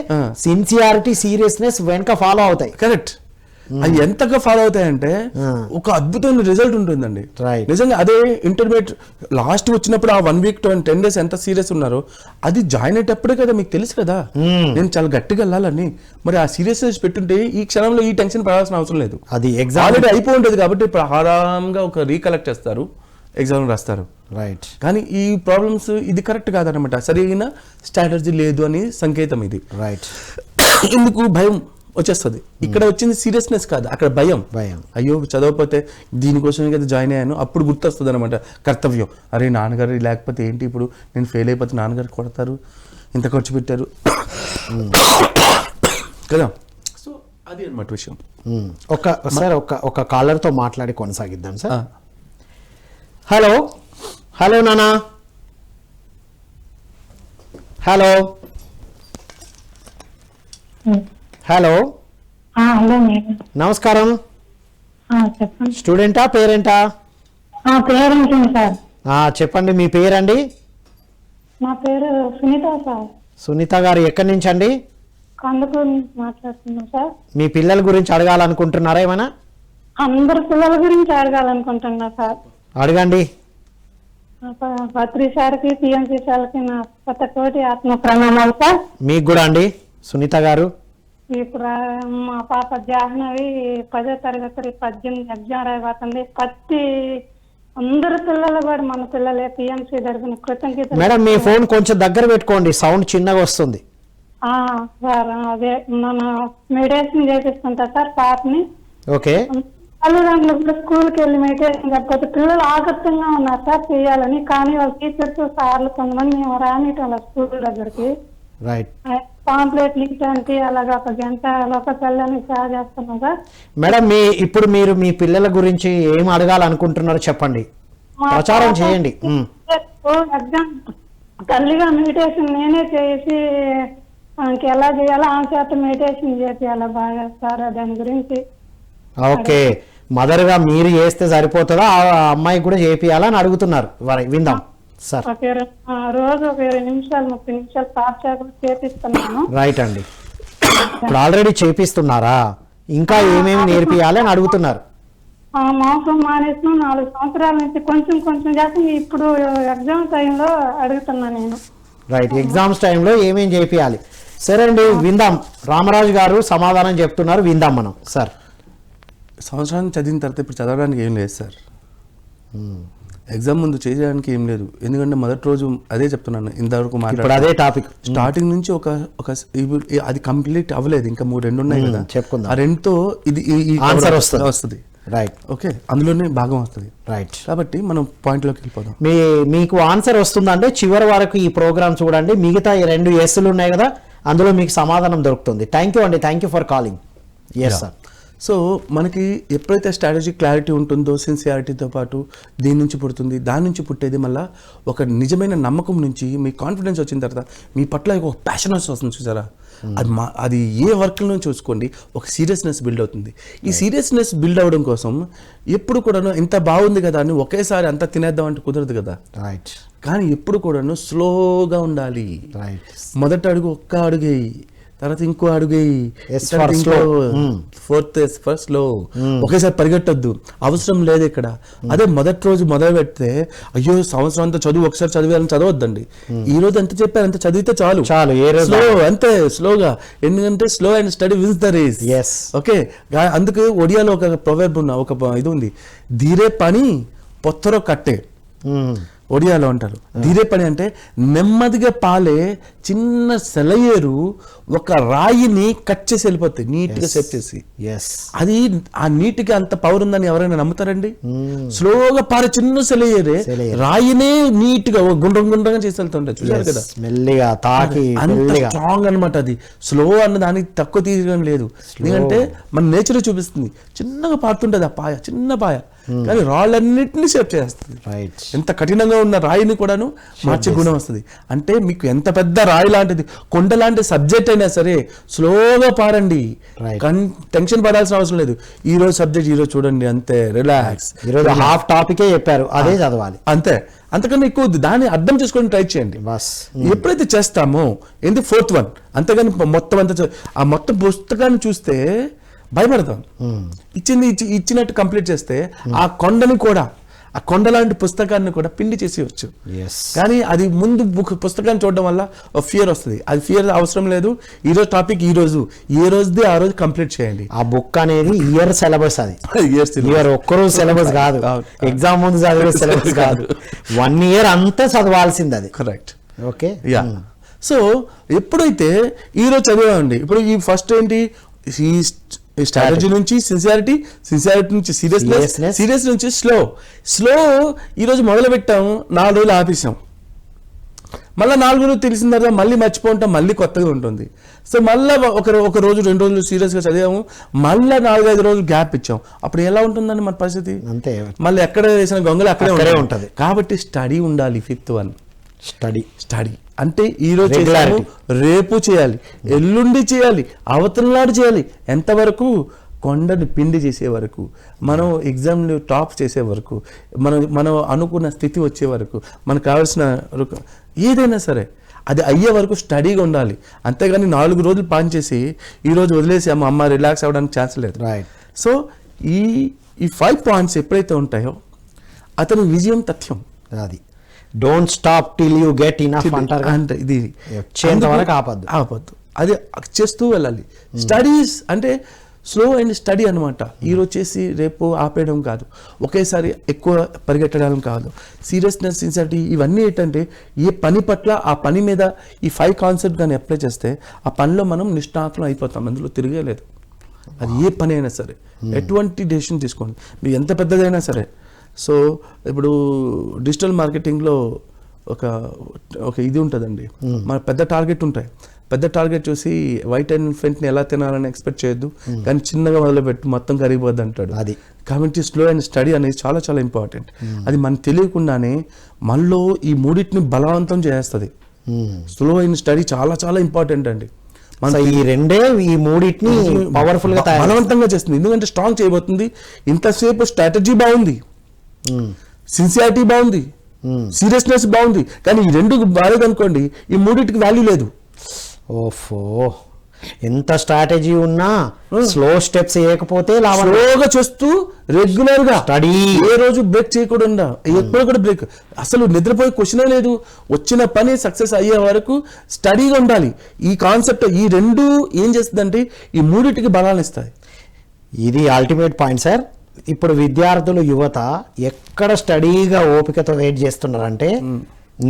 సిన్సియారిటీ, సీరియస్నెస్ వెనక ఫాలో అవుతాయి. కరెక్ట్. అవి ఎంతగా ఫాలో అవుతాయంటే ఒక అద్భుతమైన రిజల్ట్ ఉంటుందండి. నిజంగా అదే ఇంటర్మీడియట్ లాస్ట్ వచ్చినప్పుడు ఆ 1 week 10 days ఎంత సీరియస్ ఉన్నారో అది జాయిన్ అయ్యేటప్పుడే కదా మీకు తెలుసు కదా నేను చాలా గట్టిగా వెళ్ళాలని. మరి ఆ సీరియస్నెస్ పెట్టుంటే ఈ క్షణంలో ఈ టెన్షన్ పడాల్సిన అవసరం లేదు. అది ఎగ్జామ్ ఆల్రెడీ అయిపోయి ఉంటుంది కాబట్టి ఇప్పుడు ఆరాంగా ఒక రీకలెక్ట్ చేస్తారు, ఎగ్జామ్ రాస్తారు. రైట్. కానీ ఈ ప్రాబ్లమ్స్ ఇది కరెక్ట్ కాదనమాట, సరైన స్ట్రాటజీ లేదు అని సంకేతం ఇది. రైట్. ఎందుకు భయం వచ్చేస్తుంది. ఇక్కడ వచ్చింది సీరియస్నెస్ కాదు, అక్కడ భయం. అయ్యో చదవకపోతే దీనికోసమే కదా జాయిన్ అయ్యాను, అప్పుడు గుర్తొస్తుంది అనమాట కర్తవ్యం. అరే నాన్నగారు లేకపోతే ఏంటి, ఇప్పుడు నేను ఫెయిల్ అయిపోతే నాన్నగారు కొడతారు, ఇంత ఖర్చు పెట్టారు కదా. సో అది అనమాట విషయం. ఒక కాలర్తో మాట్లాడి కొనసాగిద్దాం సార్. హలో హలో నానా, హలో హలో. హలో నమస్కారం. చెప్పండి. స్టూడెంటా పేరెంటా? Parent sir. చెప్పండి మీ పేరండి? నా పేరు సునీత సార్. సునీత గారు ఎక్కడి నుంచి అండి? కందుకూరు నుంచి మాట్లాడుతున్నాం సార్. మీ పిల్లల గురించి అడగాలనుకుంటున్నారా ఏమైనా? అందరు పిల్లల గురించి అడగాలనుకుంటున్నా సార్. అడగండి. పత్రి సార్కి, పిఎంసీ సార్కి నా కోటి ఆత్మ ప్రణామాలు సార్. మీకు కూడా అండి సునీత గారు. ఇప్పుడు మా పాప జాహ్నవి 10వ తరగతి 18 ఎగ్జామ్ రాయబోతుంది. అందరు పిల్లలు కూడా మన పిల్లలే పిఎంసీ తరఫున కృతజ్ఞతలు. మేడం మీ ఫోన్ కొంచెం దగ్గర పెట్టుకోండి, సౌండ్ చిన్నగా వస్తుంది. సార్ అదే మన మెడిటేషన్ చేపిస్తుంటా సార్ పాపని. ఓకే. తల్లిదండ్రులు కూడా స్కూల్కి వెళ్ళి మెడిటేషన్ చెప్పకపోతే పిల్లలు ఆసక్తంగా ఉన్నారు సార్ చేయాలని, కానీ వాళ్ళ టీచర్స్ సార్లు కొంతమంది మేము రానిటం స్కూల్ దగ్గరికి. రైట్. పాంప్లెట్ లింక్ అలాగా ఒక గంట ఒక పిల్లని సేవ చేస్తున్నాం సార్. మేడం ఇప్పుడు మీరు మీ పిల్లల గురించి ఏం అడగాలనుకుంటున్నారో చెప్పండి, ప్రచారం చేయండి. ఎగ్జామ్ తల్లిగా మెడిటేషన్ నేనే చేసి ఎలా చేయాలో ఆమె చేత మెడిటేషన్ చేయాలా బాగా సార్, దాని గురించి. ఓకే, మదర్గా మీరు చేస్తే సరిపోతుందా, ఆ అమ్మాయి కూడా చేపియాలని అడుగుతున్నారు. విందాం సార్. రోజు ఒక 20 నిమిషాలు 30 నిమిషాలు పాఠశాల చేపిస్తున్నాను. రైట్ అండి. ఇప్పుడు ఆల్రెడీ చేపిస్తున్నారా, ఇంకా ఏమేమి నేర్పియాలి అని అడుగుతున్నారు. మాంసం మానేసిన 4 సంవత్సరాల నుంచి కొంచెం కొంచెం చేస్తాం. ఇప్పుడు ఎగ్జామ్ టైంలో అడుగుతున్నా నేను. రైట్, ఎగ్జామ్స్ టైంలో ఏమేమి చేపియాలి. సరే అండి, విందాం. రామరాజు గారు సమాధానం చెప్తున్నారు, విందాం మనం. సార్, సంవత్సరాన్ని చదివిన తర్వాత ఇప్పుడు చదవడానికి ఏం లేదు సార్. ఎగ్జామ్ ముందు చేయడానికి ఏం లేదు, ఎందుకంటే మొదటి రోజు అదే చెప్తున్నాను ఇంతవరకు ఇప్పుడు అదే టాపిక్. స్టార్టింగ్ నుంచి ఒక అది కంప్లీట్ అవ్వలేదు, ఇంకా 3 ఉన్నాయి కదా, చెప్పుకుందాం. ఆ 2తో ఇది ఆన్సర్ వస్తుంది. రైట్. ఓకే, అందులోనే భాగం వస్తుంది. రైట్. కాబట్టి మనం పాయింట్లోకి వెళ్ళిపోదాం. మీకు ఆన్సర్ వస్తుందంటే చివరి వరకు ఈ ప్రోగ్రామ్ చూడండి. మిగతా ఈ 2 ఎస్లు ఉన్నాయి కదా, అందులో మీకు సమాధానం దొరుకుతుంది. థ్యాంక్ యూ అండి, thank you for calling. Yes sir. So మనకి ఎప్పుడైతే స్ట్రాటజీ క్లారిటీ ఉంటుందో, సిన్సియారిటీతో పాటు దీని నుంచి పుడుతుంది, దాని నుంచి పుట్టేది మళ్ళీ ఒక నిజమైన నమ్మకం నుంచి మీ కాన్ఫిడెన్స్ వచ్చిన తర్వాత మీ పట్ల ఒక ప్యాషన్ వస్తుంది చూసారా, అది ఏ వర్క్లో చూసుకోండి, ఒక సీరియస్నెస్ బిల్డ్ అవుతుంది. ఈ సీరియస్నెస్ బిల్డ్ అవ్వడం కోసం ఎప్పుడు కూడాను ఇంత బాగుంది కదా అని ఒకేసారి అంతా తినేద్దాం అంటే కుదరదు కదా. రైట్. కానీ ఎప్పుడు కూడాను స్లోగా ఉండాలి. రైట్. మొదటి అడుగు ఒక్క అడుగేయి, తర్వాత ఇంకో అడుగేయి, ఫోర్త్ ఎస్ ఫర్ స్లో. ఒకేసారి పరిగెట్టొద్దు, అవసరం లేదు ఇక్కడ. అదే మొదటి రోజు మొదలు పెడితే అయ్యో సంవత్సరం అంతా చదువు ఒకసారి చదివాలని చదవద్దండి. ఈ రోజు ఎంత చెప్పారు అంత చదివితే చాలు. స్లో, అంతే స్లోగా. ఎందుకంటే slow and steady wins the race. Okay, అందుకు ఒడియాలో ఒక ప్రొవర్బ్ ఒక ఇది ఉంది, ధీరే పని పొత్తరో కట్టే. ఒడియాలో అంటారు ధీరే పని అంటే నెమ్మదిగా పాలే చిన్న సెలయేరు ఒక రాయిని కట్ చేసి వెళ్ళిపోతాయి, నీట్గా సెట్ చేసి. అది ఆ నీటికి అంత పవర్ ఉందని ఎవరైనా నమ్ముతారండి? స్లోగా పారే చిన్న సెలయేరే రాయినే నీట్గా గుండ్రం గుండ్రంగా చేసి వెళ్తుంటాయి, చూసారు కదా, మెల్లిగా తాకి. అంత స్ట్రాంగ్ అనమాట అది. స్లో అన్న దానికి తక్కువ తీయడం లేదు, ఎందుకంటే మన నేచర్ చూపిస్తుంది. చిన్నగా పారుతుంటది ఆ పాయ, చిన్న పాయ, కానీ రాళ్ళన్నింటినీ షేప్ చేస్తుంది. ఎంత కఠినంగా ఉన్న రాయిని కూడాను మార్చే గుణం వస్తుంది. అంటే మీకు ఎంత పెద్ద రాయి లాంటిది, కొండ లాంటి సబ్జెక్ట్ అయినా సరే స్లోగా పారండి, టెన్షన్ పడాల్సిన అవసరం లేదు. ఈ రోజు సబ్జెక్ట్ ఈ రోజు చూడండి, అంతే రిలాక్స్. ఈరోజు హాఫ్ టాపికే చెప్పారు, అదే చదవాలి, అంతే. అంతకన్నా ఎక్కువ దాన్ని అర్థం చేసుకొని ట్రై చేయండి. ఎప్పుడైతే చేస్తామో ఏంటి 4th one, అంతేగాని మొత్తం అంతా ఆ మొత్తం పుస్తకాన్ని చూస్తే భయపడతాం. ఇచ్చినట్టు కంప్లీట్ చేస్తే ఆ కొండని కూడా, ఆ కొండ లాంటి పుస్తకాన్ని కూడా పిండి చేసేయచ్చు. కానీ అది ముందు పుస్తకాన్ని చూడడం వల్ల ఫియర్ వస్తుంది. అది ఫియర్ అవసరం లేదు. ఈ రోజు టాపిక్ ఈ రోజు, ఏ రోజుది ఆ రోజు కంప్లీట్ చేయండి. ఆ బుక్ అనేది ఇయర్ సిలబస్, అది ఇయర్ ఒక్కరోజు సిలబస్ కాదు, ఎగ్జామ్ ముందు చదివే సిలబస్ కాదు, 1 year అంతా చదవాల్సింది అది. కరెక్ట్. Okay, yeah. సో ఎప్పుడైతే ఈ రోజు చదివామండి, ఇప్పుడు ఈ ఫస్ట్ ఏంటి, ఈ స్ట్రాటజీ నుంచి సిన్సియారిటీ, సిన్సియారిటీ నుంచి సీరియస్నెస్, సీరియస్ నుంచి స్లో. ఈరోజు మొదలు పెట్టాము, 4 రోజులు ఆపేసాం, మళ్ళీ 4 రోజులు తెలిసిన తర్వాత మళ్ళీ మర్చిపోంటాం, మళ్ళీ కొత్తగా ఉంటుంది. సో మళ్ళీ ఒక రోజు 2 రోజులు సీరియస్గా చదివాము, మళ్ళీ 4-5 రోజులు గ్యాప్ ఇచ్చాం. అప్పుడు ఎలా ఉంటుందండి మన పరిస్థితి? అంతే, మళ్ళీ ఎక్కడ వేసిన గొంగలు అక్కడే ఉంటుంది. కాబట్టి స్టడీ ఉండాలి. 5th one స్టడీ అంటే ఈ రోజు చేయాలి, రేపు చేయాలి, ఎల్లుండి చేయాలి, అవతలనాడు చేయాలి. ఎంతవరకు? కొండని పిండి చేసే వరకు, మనం ఎగ్జామ్లు టాప్ చేసే వరకు, మనం అనుకున్న స్థితి వచ్చే వరకు, మనకు కావాల్సిన ఏదైనా సరే అది అయ్యే వరకు స్టడీగా ఉండాలి. అంతేగాని 4 రోజులు పాన్ చేసి ఈ రోజు వదిలేసి అమ్మ రిలాక్స్ అవ్వడానికి ఛాన్స్ లేదు. సో ఈ 5 points ఎప్పుడైతే ఉంటాయో అతని విజయం తథ్యం. అది don't stop till you get enough అంటారు అంటే ఇది ఆపద్దు, అది చేస్తూ వెళ్ళాలి. స్టడీస్ అంటే స్లో అండ్ స్టడీ అనమాట. ఈరోజు చేసి రేపు ఆపేయడం కాదు, ఒకేసారి ఎక్కువ పరిగెట్టడం కాదు. సీరియస్నెస్, సిన్సియారిటీ ఇవన్నీ ఏంటంటే ఏ పని పట్ల ఆ పని మీద ఈ 5 కాన్సెప్ట్ కానీ అప్లై చేస్తే ఆ పనిలో మనం నిష్ణాతులం అయిపోతాం, అందులో తిరిగేలేదు. అది ఏ పని అయినా సరే, ఎటువంటి డెసిషన్ తీసుకోండి, మీరు ఎంత పెద్దదైనా సరే. సో ఇప్పుడు డిజిటల్ మార్కెటింగ్లో ఒక ఇది ఉంటుందండి, మన పెద్ద టార్గెట్ ఉంటాయి. పెద్ద టార్గెట్ చూసి వైట్ ఎలిఫెంట్ని ఎలా తినాలని ఎక్స్పెక్ట్ చేయొద్దు, కానీ చిన్నగా మొదలుపెట్టి మొత్తం కరిగిపోద్ది అంటాడు. అది కాబట్టి స్లో అండ్ స్టడీ అనేది చాలా చాలా ఇంపార్టెంట్. అది మనకు తెలియకుండానే మనలో ఈ మూడింటిని బలవంతం చేస్తుంది. స్లో అండ్ స్టడీ చాలా చాలా ఇంపార్టెంట్ అండి. ఈ రెండే ఈ మూడింటిని పవర్ఫుల్ గా బలవంతంగా చేస్తుంది, ఎందుకంటే స్ట్రాంగ్ చేయబోతుంది. ఇంతసేపు స్ట్రాటజీ బాగుంది, సిన్సియారిటీ బాగుంది, సీరియస్నెస్ బాగుంది, కానీ ఈ రెండు బాగాలేదనుకోండి, ఈ మూడింటికి వాల్యూ లేదు. ఓఫో, ఎంత స్ట్రాటజీ ఉన్నా స్లో స్టెప్స్ వేయకపోతే స్లోగా చేస్తూ రెగ్యులర్ గా స్టడీ, ఏ రోజు బ్రేక్ చేయకుండా, ఎప్పుడు కూడా బ్రేక్, అసలు నిద్రపోయే క్వశ్చనే లేదు. వచ్చిన పని సక్సెస్ అయ్యే వరకు స్టడీగా ఉండాలి. ఈ కాన్సెప్ట్ ఈ రెండు ఏం చేస్తుందంటే ఈ మూడింటికి బలాన్ని ఇస్తాయి. ఇది అల్టిమేట్ పాయింట్ సార్. ఇప్పుడు విద్యార్థులు, యువత ఎక్కడ స్టడీగా ఓపికతో వెయిట్ చేస్తున్నారంటే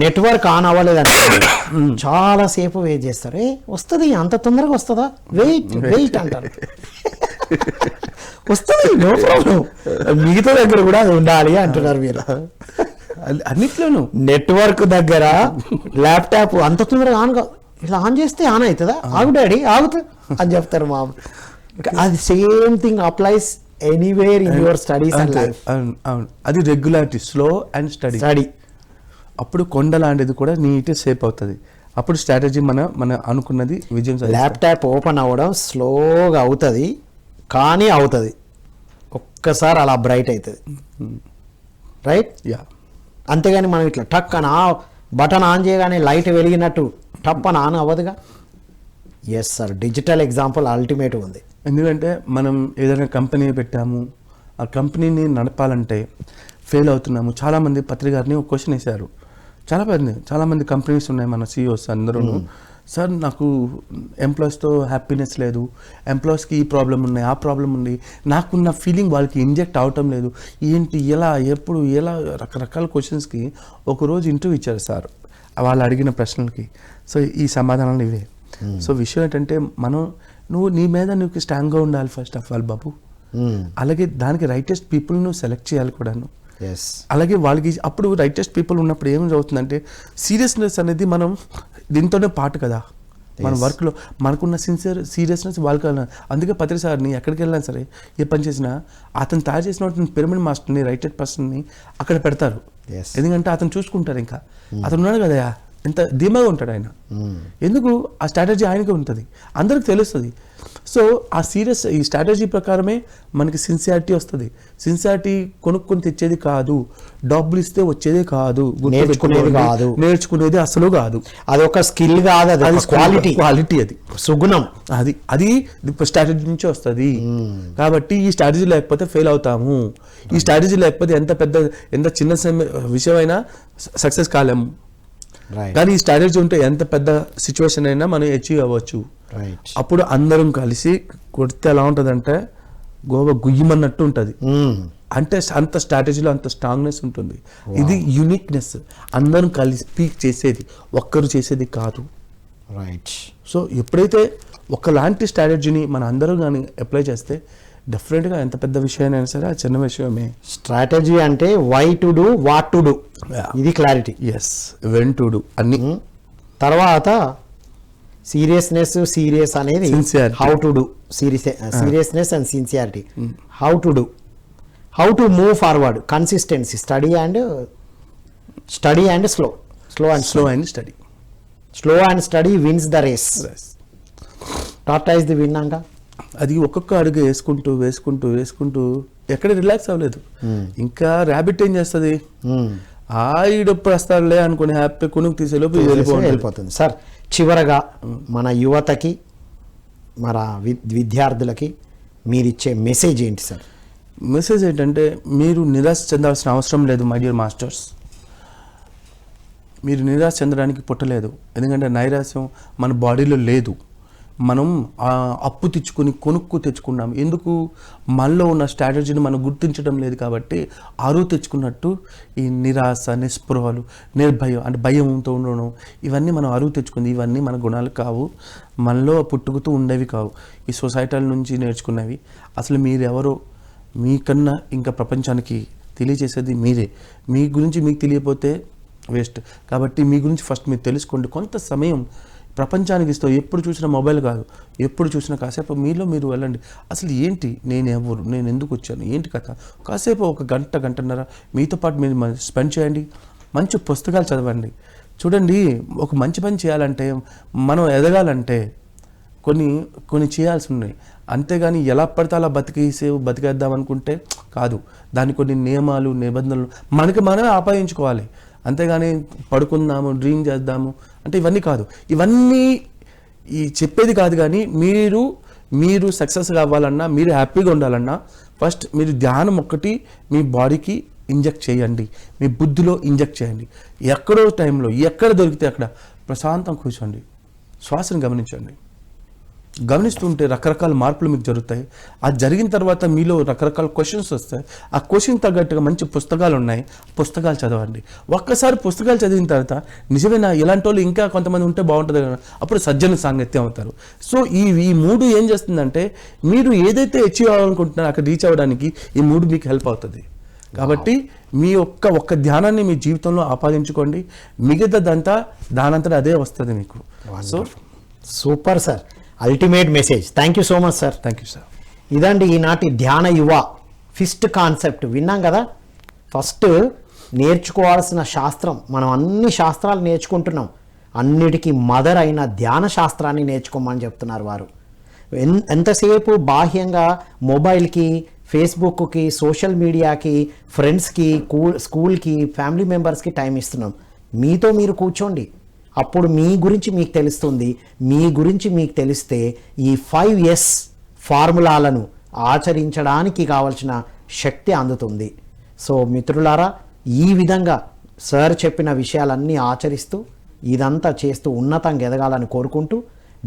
నెట్వర్క్ ఆన్ అవ్వలేదంటే చాలా సేపు వెయిట్ చేస్తారు. వస్తుంది, అంత తొందరగా వస్తుందా, వెయిట్ అంటారు. వస్తుంది, నో ప్రాబ్లం, మిగతా దగ్గర కూడా అది ఉండాలి అంటున్నారు మీరు. అన్నిట్లోనూ నెట్వర్క్ దగ్గర ల్యాప్టాప్ అంత తొందరగా ఆన్ ఇలా ఆన్ చేస్తే ఆన్ అవుతుందా, ఆగు డాడీ ఆగుతుంది అని చెప్తారు మా. అది same thing applies anywhere in your studies and life. అది రెగ్యులారిటీ, స్లో అండ్ స్టడీ. అప్పుడు కొండ లాంటిది కూడా నీట్గా సేప్ అవుతుంది. అప్పుడు స్ట్రాటజీ మన అనుకున్నది విజయం. ల్యాప్టాప్ ఓపెన్ అవ్వడం స్లోగా అవుతుంది, కానీ అవుతుంది. ఒక్కసారి అలా బ్రైట్ అవుతుంది, రైట్? యా. అంతేగాని మనం ఇట్లా టక్ అని బటన్ ఆన్ చేయగానే లైట్ వెలిగినట్టు టప్ అని ఆన్ అవ్వదుగా. Yes sir, digital example ultimate ఉంది. ఎందుకంటే మనం ఏదైనా కంపెనీ పెట్టాము, ఆ కంపెనీని నడపాలంటే ఫెయిల్ అవుతున్నాము. చాలామంది పత్రికారిని ఒక క్వశ్చన్ వేశారు. చాలామంది కంపెనీస్ ఉన్నాయి, మన CEOs అందరూ. సార్, నాకు ఎంప్లాయీస్తో హ్యాపీనెస్ లేదు, ఎంప్లాయీస్కి ఈ ప్రాబ్లం ఉన్నాయి, ఆ ప్రాబ్లం ఉంది, నాకున్న ఫీలింగ్ వాళ్ళకి ఇంజెక్ట్ అవటం లేదు, ఏంటి, ఎలా, ఎప్పుడు, ఎలా, రకరకాల క్వశ్చన్స్కి ఒకరోజు ఇంటర్వ్యూ ఇచ్చారు సార్ వాళ్ళు అడిగిన ప్రశ్నలకి. సో ఈ సమాధానాలు ఇవే. సో విషయం ఏంటంటే నువ్వు నీ మీద నువ్వు స్ట్రాంగ్గా ఉండాలి ఫస్ట్ ఆఫ్ ఆల్ బాబు. అలాగే దానికి రైటెస్ట్ పీపుల్ నువ్వు సెలెక్ట్ చేయాలి కూడాను. అలాగే వాళ్ళకి అప్పుడు రైటెస్ట్ పీపుల్ ఉన్నప్పుడు ఏం జరుగుతుందంటే సీరియస్నెస్ అనేది మనం దీంతోనే పాటు కదా మన వర్క్లో మనకున్న సీరియస్నెస్ వాళ్ళకి. అందుకే పత్రిసారిని ఎక్కడికి వెళ్ళినా సరే ఏ పని చేసినా అతను తయారు చేసిన పిరమిడ్ మాస్టర్ని, రైటెడ్ పర్సన్ని అక్కడ పెడతారు. ఎందుకంటే అతను చూసుకుంటారు, ఇంకా అతను ఉన్నాడు కదా, ఎంత ధీమాగా ఉంటాడు ఆయన. ఎందుకు? ఆ స్ట్రాటజీ ఆయనకే ఉంటుంది, అందరికి తెలుస్తుంది. సో ఈ స్ట్రాటజీ ప్రకారమే మనకి సిన్సియారిటీ వస్తుంది. సిన్సియారిటీ కొనుక్కొని తెచ్చేది కాదు, డబ్బులు ఇస్తే వచ్చేదే కాదు, నేర్చుకునేది అసలు కాదు. అది ఒక స్కిల్ కాదు, అది క్వాలిటీ, అది సుగుణం. అది స్ట్రాటజీ నుంచి వస్తుంది. కాబట్టి ఈ స్ట్రాటజీ లేకపోతే ఫెయిల్ అవుతాము. ఈ స్ట్రాటజీ లేకపోతే ఎంత చిన్న విషయమైనా సక్సెస్ కాలేము. కానీ ఈ స్ట్రాటజీ ఉంటే ఎంత పెద్ద సిచ్యువేషన్ అయినా మనం అచీవ్ అవ్వచ్చు. అప్పుడు అందరం కలిసి కొడితే ఎలా ఉంటుందంటే గోవా గుయ్యమన్నట్టు ఉంటుంది. అంటే అంత స్ట్రాటజీలో అంత స్ట్రాంగ్నెస్ ఉంటుంది. ఇది యూనిక్నెస్, అందరం కలిసి స్పీక్ చేసేది, ఒక్కరు చేసేది కాదు. రైట్. సో ఎప్పుడైతే ఒకలాంటి స్ట్రాటజీని మన అందరం కానీ అప్లై చేస్తే డెఫినెట్గా ఎంత పెద్ద విషయమైనా సరే ఆ చిన్న విషయమే. స్ట్రాటజీ అంటే why to do, what to do, ఇది clarity. Yes, when to do అన్ని. తర్వాత సీరియస్ అనేది how to do, seriousness and sincerity, how to move forward, consistency, steady and slow and steady wins the race. టాటా is the win అంట. అది ఒక్కొక్క అడుగు వేసుకుంటూ ఎక్కడ రిలాక్స్ అవ్వలేదు. ఇంకా ర్యాబిట్ ఏం చేస్తుంది, ఈడప్పుడు వస్తాడులే అనుకుని హ్యాపీ కొనుక్కు తీసేలోపు వెళ్ళిపోతుంది. సార్, చివరగా మన యువతకి, మన విద్యార్థులకి మీరిచ్చే మెసేజ్ ఏంటి సార్? మెసేజ్ ఏంటంటే, మీరు నిరాశ చెందాల్సిన అవసరం లేదు మై డియర్ మాస్టర్స్. మీరు నిరాశ చెందడానికి పుట్టలేదు, ఎందుకంటే నైరాశ్యం మన బాడీలో లేదు. మనం అప్పు తెచ్చుకొని కొనుక్కు తెచ్చుకున్నాం. ఎందుకు? మనలో ఉన్న స్ట్రాటజీని మనం గుర్తించడం లేదు కాబట్టి అరువు తెచ్చుకున్నట్టు ఈ నిరాశ, నిస్పృహలు, నిర్భయం అంటే భయంతో ఉండడం, ఇవన్నీ మనం అరువు తెచ్చుకుంది. ఇవన్నీ మన గుణాలు కావు, మనలో పుట్టుకుతూ ఉండేవి కావు, ఈ సొసైటీల నుంచి నేర్చుకున్నవి. అసలు మీరెవరో మీకన్నా ఇంకా ప్రపంచానికి తెలియజేసేది మీరే. మీ గురించి మీకు తెలియకపోతే వేస్ట్. కాబట్టి మీ గురించి ఫస్ట్ మీరు తెలుసుకోండి. కొంత సమయం ప్రపంచానికి ఇస్తావు. ఎప్పుడు చూసినా మొబైల్ కాదు, ఎప్పుడు చూసినా కాసేపు మీలో మీరు వెళ్ళండి. అసలు ఏంటి, నేను ఎవరు, నేను ఎందుకు వచ్చాను, ఏంటి కథ, కాసేపు ఒక గంటన్నర మీతో పాటు మీరు స్పెండ్ చేయండి. మంచి పుస్తకాలు చదవండి. చూడండి, ఒక మంచి పని చేయాలంటే, మనం ఎదగాలంటే కొన్ని చేయాల్సి ఉన్నాయి. అంతేగాని ఎలా పడితే అలా బతికేద్దాం అనుకుంటే కాదు. దానికి కొన్ని నియమాలు, నిబంధనలు మనకి మనమే ఆపాదించుకోవాలి. అంతేగాని పడుకుందాము, డ్రీమ్ చేద్దాము అంటే ఇవన్నీ కాదు. ఇవన్నీ చెప్పేది కాదు. కానీ మీరు సక్సెస్గా అవ్వాలన్నా, మీరు హ్యాపీగా ఉండాలన్నా ఫస్ట్ మీరు ధ్యానం ఒక్కటి మీ బాడీకి ఇంజెక్ట్ చేయండి, మీ బుద్ధిలో ఇంజెక్ట్ చేయండి. ఎక్కడో టైంలో ఎక్కడ దొరికితే అక్కడ ప్రశాంతం కూర్చోండి, శ్వాసను గమనించండి. గమనిస్తుంటే రకరకాల మార్పులు మీకు జరుగుతాయి. అది జరిగిన తర్వాత మీలో రకరకాల క్వశ్చన్స్ వస్తాయి. ఆ క్వశ్చన్ తగ్గట్టుగా మంచి పుస్తకాలు ఉన్నాయి, పుస్తకాలు చదవండి. ఒక్కసారి పుస్తకాలు చదివిన తర్వాత నిజమేనా, ఇలాంటి వాళ్ళు ఇంకా కొంతమంది ఉంటే బాగుంటుంది కదా, అప్పుడు సజ్జన సాంగత్యం అవుతారు. సో ఈ మూడు ఏం చేస్తుందంటే, మీరు ఏదైతే అచీవ్ అవ్వాలనుకుంటున్నారో అక్కడ రీచ్ అవ్వడానికి ఈ మూడు మీకు హెల్ప్ అవుతుంది. కాబట్టి మీ ఒక్క ధ్యానాన్ని మీ జీవితంలో ఆపాదించుకోండి. మిగతాదంతా దానంతటా అదే వస్తుంది మీకు. So super sir, ultimate message. Thank you so much sir. Thank you sir. ఇదండి ఈనాటి ధ్యాన యువ ఫిస్ట్ కాన్సెప్ట్. విన్నాం కదా, ఫస్ట్ నేర్చుకోవాల్సిన శాస్త్రం, మనం అన్ని శాస్త్రాలు నేర్చుకుంటున్నాం, అన్నిటికీ మదర్ అయిన ధ్యాన శాస్త్రాన్ని నేర్చుకోమని చెప్తున్నారు వారు. ఎంతసేపు బాహ్యంగా మొబైల్కి, ఫేస్బుక్కి, సోషల్ మీడియాకి, ఫ్రెండ్స్కి, స్కూల్కి, ఫ్యామిలీ మెంబర్స్కి టైం ఇస్తున్నాం. మీతో మీరు కూర్చోండి, అప్పుడు మీ గురించి మీకు తెలుస్తుంది. మీ గురించి మీకు తెలిస్తే ఈ 5S ఫార్ములాలను ఆచరించడానికి కావలసిన శక్తి అందుతుంది. సో మిత్రులారా, ఈ విధంగా సార్ చెప్పిన విషయాలన్నీ ఆచరిస్తూ ఇదంతా చేస్తూ ఉన్నతంగా ఎదగాలని కోరుకుంటూ,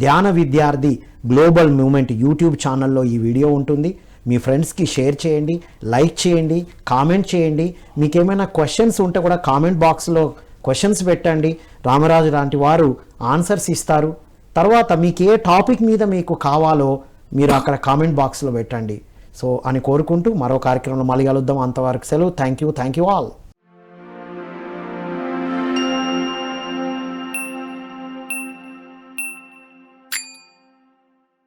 ధ్యాన విద్యార్థి గ్లోబల్ మూవ్మెంట్ యూట్యూబ్ ఛానల్లో ఈ వీడియో ఉంటుంది. మీ ఫ్రెండ్స్కి షేర్ చేయండి, లైక్ చేయండి, కామెంట్ చేయండి. మీకు ఏమైనా క్వశ్చన్స్ ఉంటే కూడా కామెంట్ బాక్స్లో క్వశ్చన్స్ పెట్టండి. రామరాజు లాంటి వారు ఆన్సర్స్ ఇస్తారు. తర్వాత మీకు ఏ టాపిక్ మీద మీకు కావాలో మీరు అక్కడ కామెంట్ బాక్స్లో పెట్టండి. సో అని కోరుకుంటూ మరో కార్యక్రమంలో మళ్ళీ కలుద్దాం. అంతవరకు సెలవు. Thank you all.